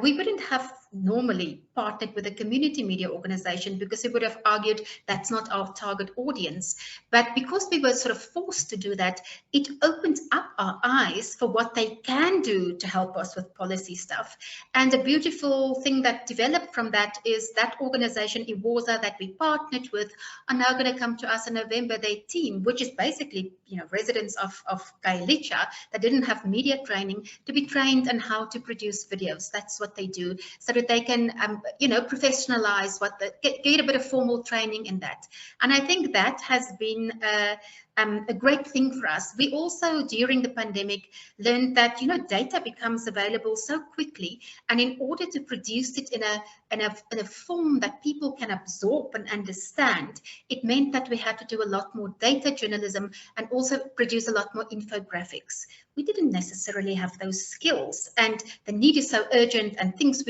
We wouldn't have normally partnered with a community media organization because we would have argued that's not our target audience. But because we were sort of forced to do that, it opened up our eyes for what they can do to help us with policy stuff. And a beautiful thing that developed from that is that organization, Iwoza, that we partnered with, are now going to come to us in November. Their team, which is basically residents of Kailicha that didn't have media training, to be trained on how to produce videos. That's what they do, so that they can professionalize get a bit of formal training in that. And I think that has been a great thing for us. We also, during the pandemic, learned that data becomes available so quickly, and in order to produce it in a form that people can absorb and understand, it meant that we had to do a lot more data journalism and also produce a lot more infographics. We didn't necessarily have those skills, and the need is so urgent and things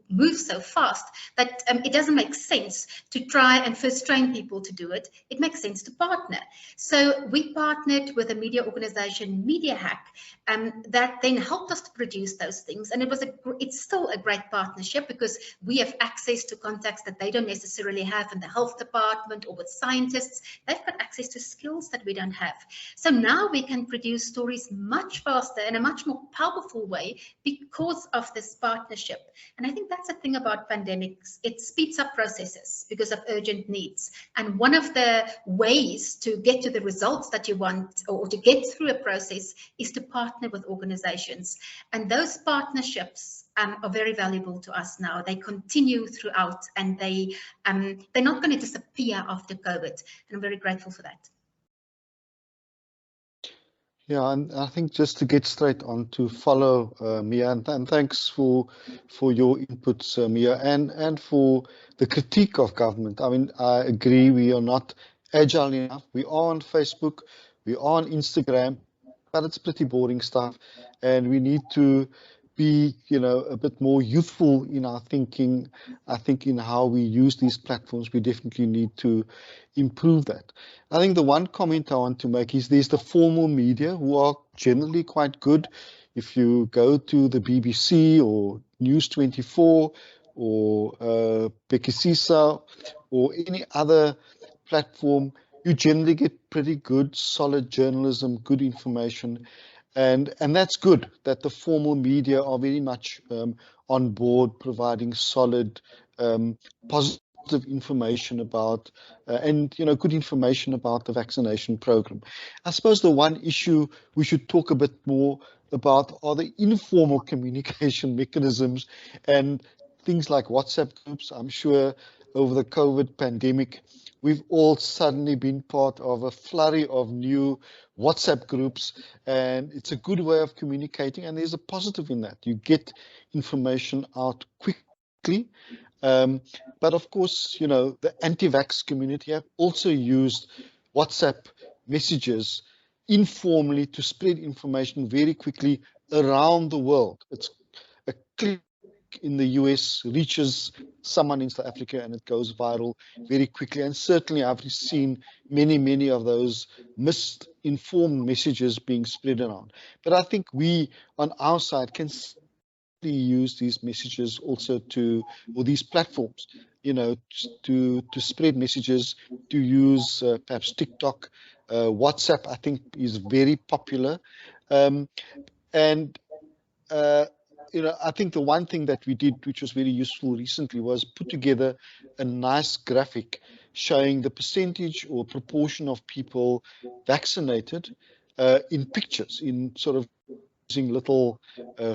move so fast that it doesn't make sense to try and first train people to do it. It makes sense to partner. So we partnered with a media organization, Media Hack, that then helped us to produce those things. And it's still a great partnership because we have access to contacts that they don't necessarily have in the health department or with scientists. They've got access to skills that we don't have. So now we can produce stories much faster in a much more powerful way because of this partnership. And I think that's the thing about pandemics. It speeds up processes because of urgent needs. And one of the ways to get to the results that you want, or to get through a process, is to partner with organizations. And those partnerships are very valuable to us now. They continue throughout, and they're not going to disappear after COVID. And I'm very grateful for that. Yeah, and I think just to get straight on to follow Mia, and thanks for your inputs, Mia, and for the critique of government. I mean, I agree, we are not agile enough. We are on Facebook, we are on Instagram, but it's pretty boring stuff, and we need to be, a bit more youthful in our thinking. I think in how we use these platforms, we definitely need to improve that. I think the one comment I want to make is there's the formal media who are generally quite good. If you go to the BBC or News 24 or Bekisisa or any other platform, you generally get pretty good, solid journalism, good information. And that's good that the formal media are very much on board, providing solid, positive information about and good information about the vaccination program. I suppose the one issue we should talk a bit more about are the informal communication mechanisms and things like WhatsApp groups. I'm sure over the COVID pandemic, we've all suddenly been part of a flurry of new WhatsApp groups, and it's a good way of communicating, and there's a positive in that. You get information out quickly, But of course, you know, the anti-vax community have also used WhatsApp messages informally to spread information very quickly around the world. It's a click in the US reaches someone in South Africa and it goes viral very quickly. And certainly I've seen many of those misinformed messages being spread around. But I think we on our side can use these messages also to, or these platforms, you know, to spread messages, to use perhaps TikTok, WhatsApp, I think is very popular. And you know, I think the one thing that we did, which was very useful recently, was put together a nice graphic showing the percentage or proportion of people vaccinated in pictures, in sort of using little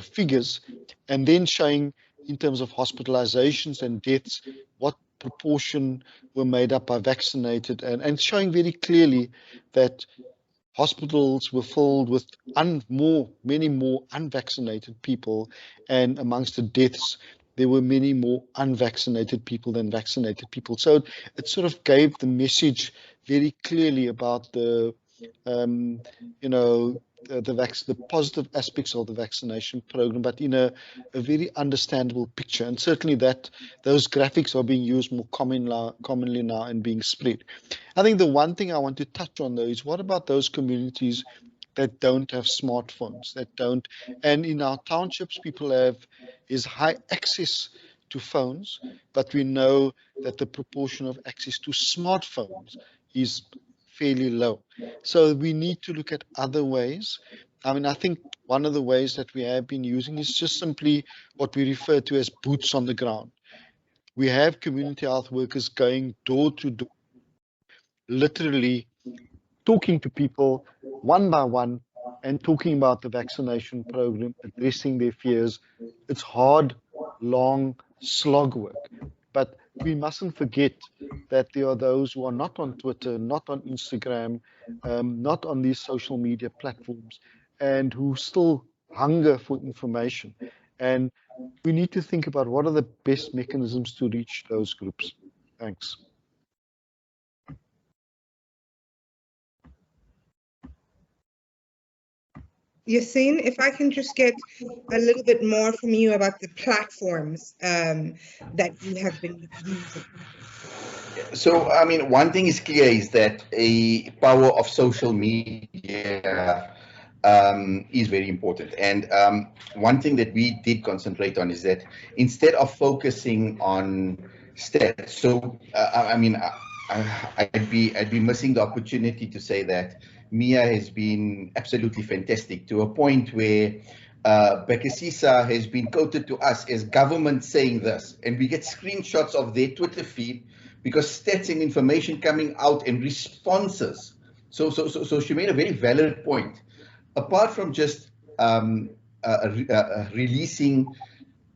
figures, and then showing in terms of hospitalizations and deaths, what proportion were made up by vaccinated, and showing very clearly that hospitals were filled with many more unvaccinated people, and amongst the deaths, there were many more unvaccinated people than vaccinated people. So it sort of gave the message very clearly about the, you know, the positive aspects of the vaccination program, but in a very understandable picture. And certainly those graphics are being used more commonly now and being spread. I think the one thing I want to touch on, though, is what about those communities that don't have smartphones, that don't, and in our townships, people is high access to phones, but we know that the proportion of access to smartphones is fairly low. So we need to look at other ways. I mean, I think one of the ways that we have been using is just simply what we refer to as boots on the ground. We have community health workers going door to door, literally talking to people one by one and talking about the vaccination program, addressing their fears. It's hard, long slog work, but we mustn't forget that there are those who are not on Twitter, not on Instagram, not on these social media platforms, and who still hunger for information. And we need to think about what are the best mechanisms to reach those groups. Thanks. Yassine, if I can just get a little bit more from you about the platforms that you have been using. So, I mean, one thing is clear is that a power of social media is very important. And one thing that we did concentrate on is that instead of focusing on stats, so I mean, I'd be missing the opportunity to say that Mia has been absolutely fantastic, to a point where Bekasisa has been quoted to us as government saying this, and we get screenshots of their Twitter feed because stats and information coming out and responses. So she made a very valid point. Apart from just releasing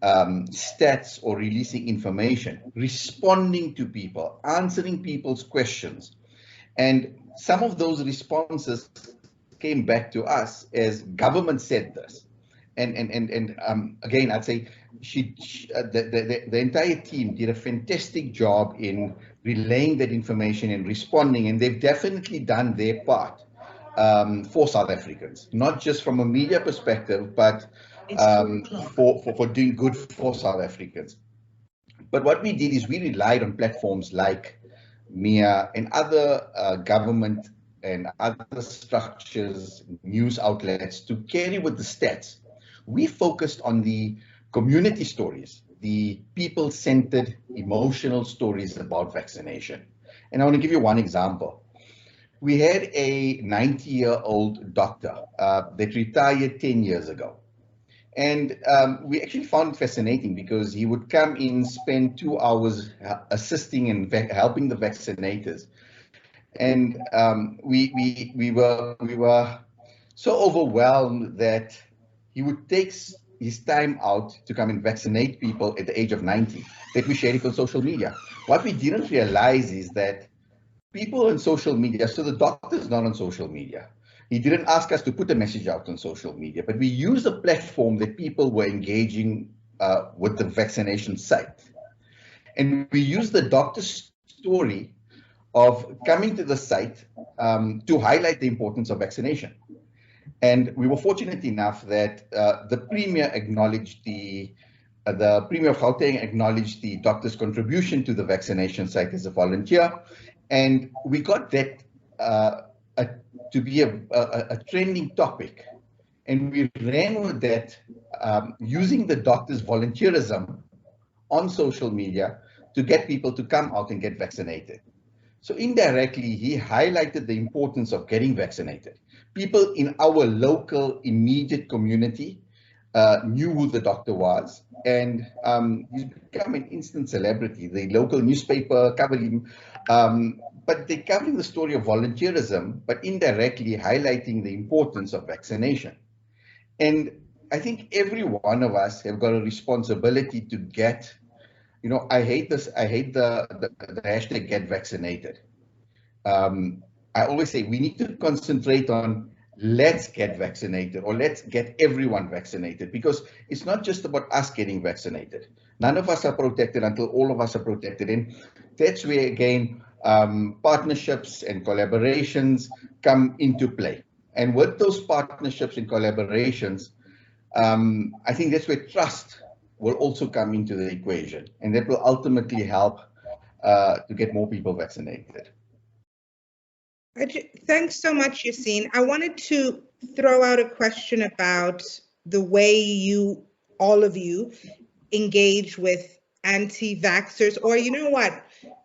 stats or releasing information, responding to people, answering people's questions. And some of those responses came back to us as government said this. And again, I'd say the entire team did a fantastic job in relaying that information and responding, and they've definitely done their part for South Africans, not just from a media perspective, but for doing good for South Africans. But what we did is we relied on platforms like MIA and other government and other structures, news outlets to carry with the stats. We focused on the community stories, the people-centered, emotional stories about vaccination. And I want to give you one example. We had a 90-year-old doctor that retired 10 years ago. And we actually found it fascinating because he would come in, spend 2 hours assisting and helping the vaccinators. And we were so overwhelmed that he would take his time out to come and vaccinate people at the age of 90, that we shared it on social media. What we didn't realize is that people on social media, so the doctor's not on social media. He didn't ask us to put a message out on social media, but we used a platform that people were engaging with the vaccination site. And we use the doctor's story of coming to the site to highlight the importance of vaccination. And we were fortunate enough that the Premier acknowledged the Premier of Gauteng acknowledged the doctor's contribution to the vaccination site as a volunteer. And we got that to be a trending topic. And we ran with that using the doctor's volunteerism on social media to get people to come out and get vaccinated. So indirectly, he highlighted the importance of getting vaccinated. People in our local immediate community knew who the doctor was, and he's become an instant celebrity. The local newspaper covered him, but they're covering the story of volunteerism, but indirectly highlighting the importance of vaccination. And I think every one of us have got a responsibility to get, you know, I hate the hashtag get vaccinated. I always say we need to concentrate on let's get vaccinated, or let's get everyone vaccinated, because it's not just about us getting vaccinated. None of us are protected until all of us are protected. And that's where, again, partnerships and collaborations come into play. And with those partnerships and collaborations, I think that's where trust will also come into the equation, and that will ultimately help to get more people vaccinated. Thanks so much, Yassine. I wanted to throw out a question about the way all of you engage with anti-vaxxers, or you know what,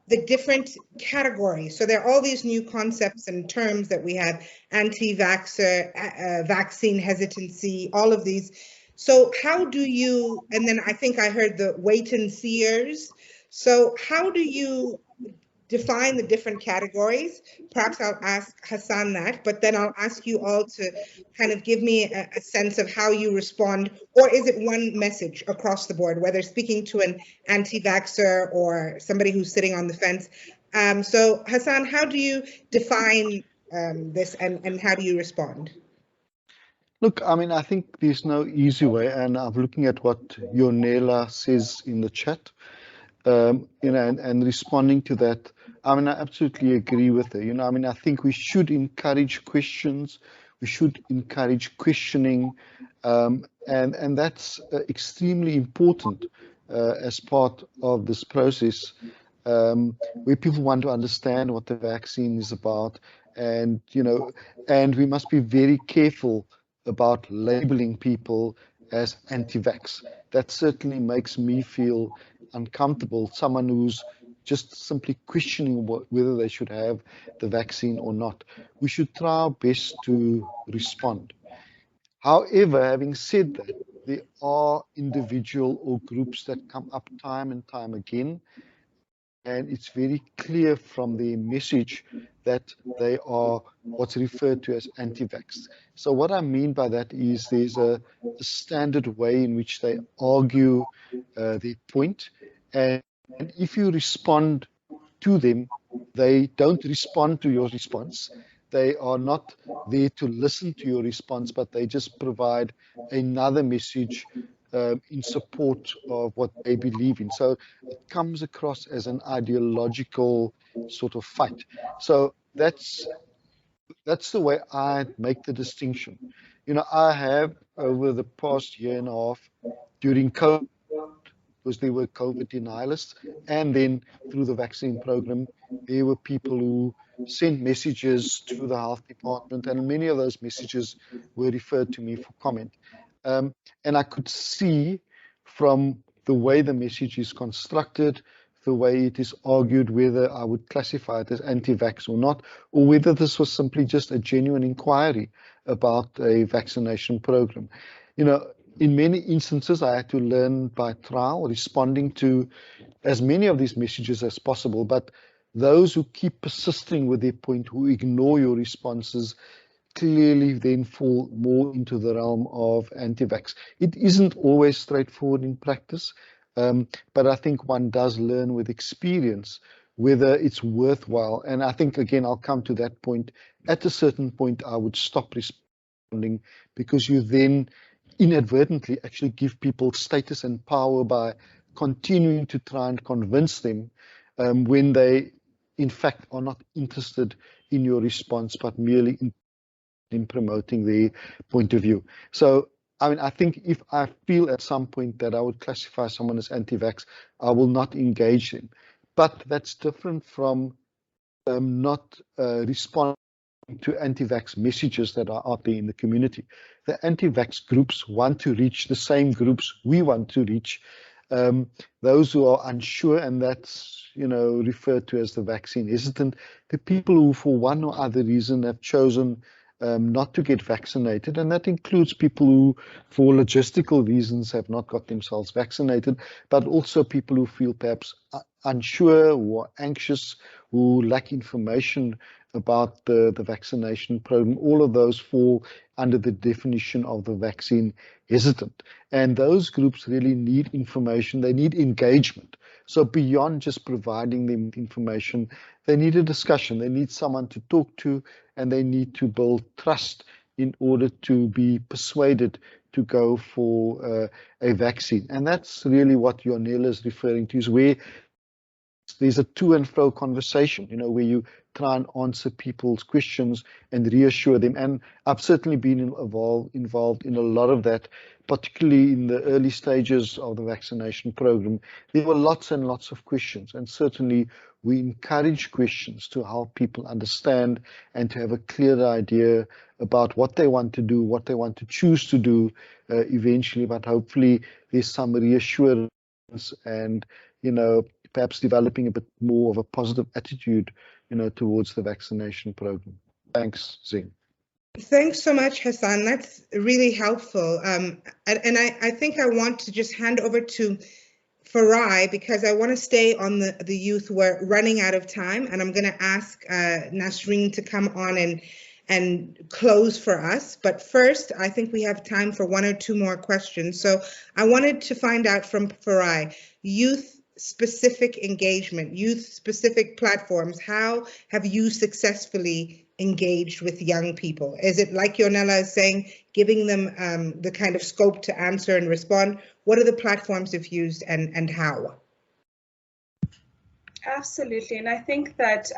the different categories. So there are all these new concepts and terms that we have: anti-vaxxer, vaccine hesitancy, all of these. So how do you, and then I think I heard the wait and seers. So how do you define the different categories? Perhaps I'll ask Hassan that, but then I'll ask you all to kind of give me a sense of how you respond, or is it one message across the board, whether speaking to an anti-vaxxer or somebody who's sitting on the fence? So Hassan, how do you define this, and how do you respond? Look, I mean, I think there's no easy way, and I'm looking at what Yonela says in the chat. You know, and responding to that, I mean, I absolutely agree with her. You know, I mean, I think we should encourage questions, we should encourage questioning, and that's extremely important as part of this process, where people want to understand what the vaccine is about, and you know, and we must be very careful about labeling people as anti-vax. That certainly makes me feel uncomfortable, someone who's just simply questioning whether they should have the vaccine or not. We should try our best to respond. However, having said that, there are individual or groups that come up time and time again, and it's very clear from their message that they are what's referred to as anti-vax. So what I mean by that is there's a standard way in which they argue their point, and if you respond to them, they don't respond to your response. They are not there to listen to your response, but they just provide another message in support of what they believe in. So it comes across as an ideological sort of fight. So that's the way I make the distinction. You know, I have over the past year and a half, during COVID, because there were COVID denialists, and then through the vaccine program, there were people who sent messages to the health department, and many of those messages were referred to me for comment. And I could see from the way the message is constructed, the way it is argued, whether I would classify it as anti-vax or not, or whether this was simply just a genuine inquiry about a vaccination program. You know, in many instances, I had to learn by trial, responding to as many of these messages as possible. But those who keep persisting with their point, who ignore your responses, clearly then fall more into the realm of anti-vax. It isn't always straightforward in practice, but I think one does learn with experience whether it's worthwhile. And I think, again, I'll come to that point. At a certain point, I would stop responding, because you then inadvertently actually give people status and power by continuing to try and convince them when they, in fact, are not interested in your response, but merely in promoting their point of view. So, I mean, I think if I feel at some point that I would classify someone as anti-vax, I will not engage them. But that's different from not responding to anti-vax messages that are out there in the community. The anti-vax groups want to reach the same groups we want to reach, those who are unsure, and that's, you know, referred to as the vaccine hesitant, the people who for one or other reason have chosen not to get vaccinated, and that includes people who for logistical reasons have not got themselves vaccinated, but also people who feel perhaps unsure or anxious, who lack information about the vaccination program. All of those fall under the definition of the vaccine hesitant. And those groups really need information, they need engagement. So beyond just providing them with information, they need a discussion, they need someone to talk to, and they need to build trust in order to be persuaded to go for a vaccine. And that's really what Yonela is referring to, is where there's a to and fro conversation, you know, where you try and answer people's questions and reassure them. And I've certainly been involved in a lot of that, particularly in the early stages of the vaccination program. There were lots and lots of questions, and certainly we encourage questions to help people understand and to have a clear idea about what they want to do, what they want to choose to do eventually, but hopefully there's some reassurance and, you know, perhaps developing a bit more of a positive attitude, you know, towards the vaccination program. Thanks, Zing. Thanks so much, Hassan. That's really helpful. And I think I want to just hand over to Farai, because I want to stay on the youth. We're running out of time, and I'm going to ask Nasreen to come on and close for us. But first, I think we have time for one or two more questions. So I wanted to find out from Farai, youth-specific engagement, youth-specific platforms. How have you successfully engaged with young people? Is it like Yonela is saying, giving them the kind of scope to answer and respond? What are the platforms you've used, and how? Absolutely, and I think that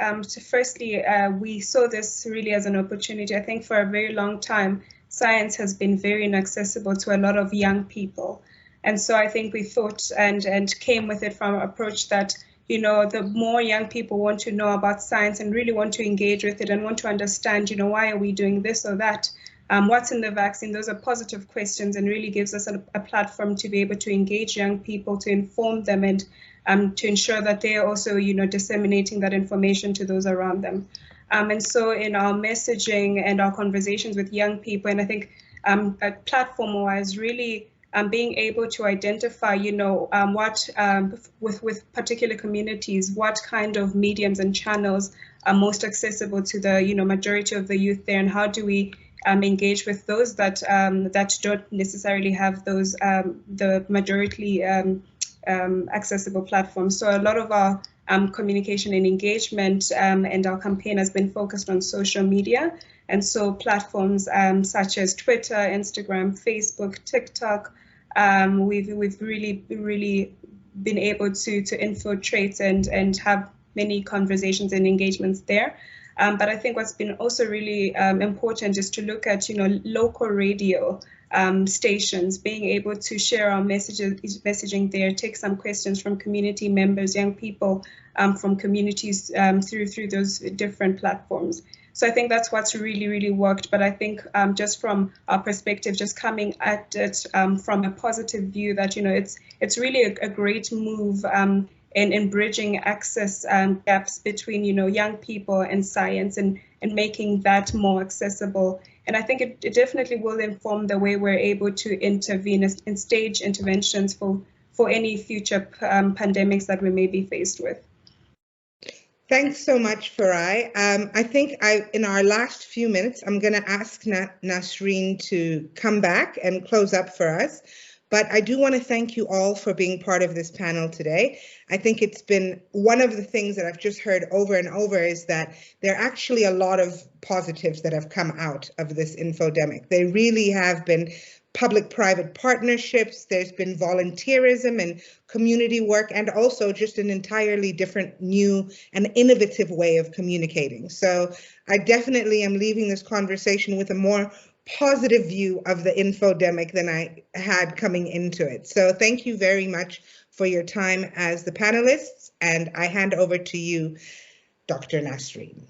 firstly, we saw this really as an opportunity. I think for a very long time, science has been very inaccessible to a lot of young people. And so I think we thought and came with it from an approach that, you know, the more young people want to know about science and really want to engage with it and want to understand, you know, why are we doing this or that? What's in the vaccine? Those are positive questions, and really gives us a platform to be able to engage young people, to inform them, and to ensure that they are also, you know, disseminating that information to those around them. And so in our messaging and our conversations with young people, and I think platform-wise, really being able to identify, you know, what with particular communities, what kind of mediums and channels are most accessible to the, you know, majority of the youth there, and how do we engage with those that that don't necessarily have those the majority accessible platforms. So a lot of our communication and engagement and our campaign has been focused on social media, and so platforms such as Twitter, Instagram, Facebook, TikTok. We've really been able to infiltrate and have many conversations and engagements there. But I think what's been also really important is to look at, you know, local radio stations, being able to share our messaging there, take some questions from community members, young people from communities through those different platforms. So I think that's what's really worked. But I think just from our perspective, just coming at it from a positive view, that, you know, it's really a great move in bridging access gaps between, you know, young people and science, and making that more accessible. And I think it definitely will inform the way we're able to intervene and stage interventions for any future pandemics that we may be faced with. Thanks so much, Farai. I think in our last few minutes, I'm going to ask Nasreen to come back and close up for us. But I do want to thank you all for being part of this panel today. I think it's been one of the things that I've just heard over and over, is that there are actually a lot of positives that have come out of this infodemic. They really have been public-private partnerships, there's been volunteerism and community work, and also just an entirely different, new and innovative way of communicating. So I definitely am leaving this conversation with a more positive view of the infodemic than I had coming into it. So thank you very much for your time as the panelists, and I hand over to you, Dr. Nasreen.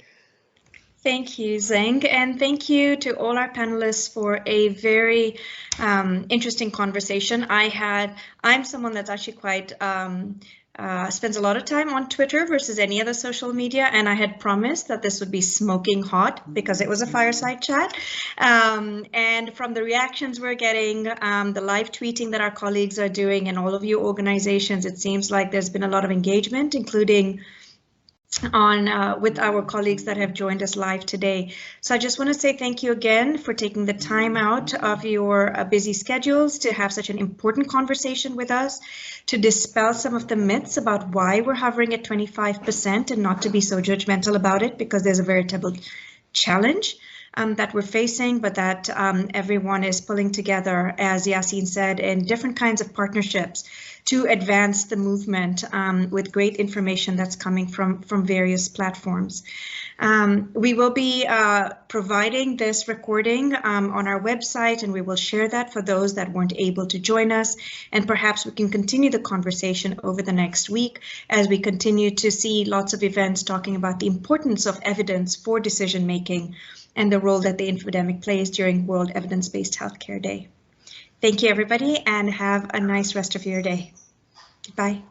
Thank you, Zeng, and thank you to all our panelists for a very interesting conversation. I'm someone that's actually quite spends a lot of time on Twitter versus any other social media, and I had promised that this would be smoking hot because it was a fireside chat. And from the reactions we're getting, the live tweeting that our colleagues are doing, and all of you organizations, it seems like there's been a lot of engagement, including with our colleagues that have joined us live today. So I just want to say thank you again for taking the time out of your busy schedules to have such an important conversation with us, to dispel some of the myths about why we're hovering at 25% and not to be so judgmental about it, because there's a veritable challenge that we're facing, but that everyone is pulling together, as Yassine said, in different kinds of partnerships to advance the movement with great information that's coming from various platforms. We will be providing this recording on our website, and we will share that for those that weren't able to join us. And perhaps we can continue the conversation over the next week as we continue to see lots of events talking about the importance of evidence for decision making and the role that the infodemic plays during World Evidence-Based Healthcare Day. Thank you, everybody, and have a nice rest of your day. Bye.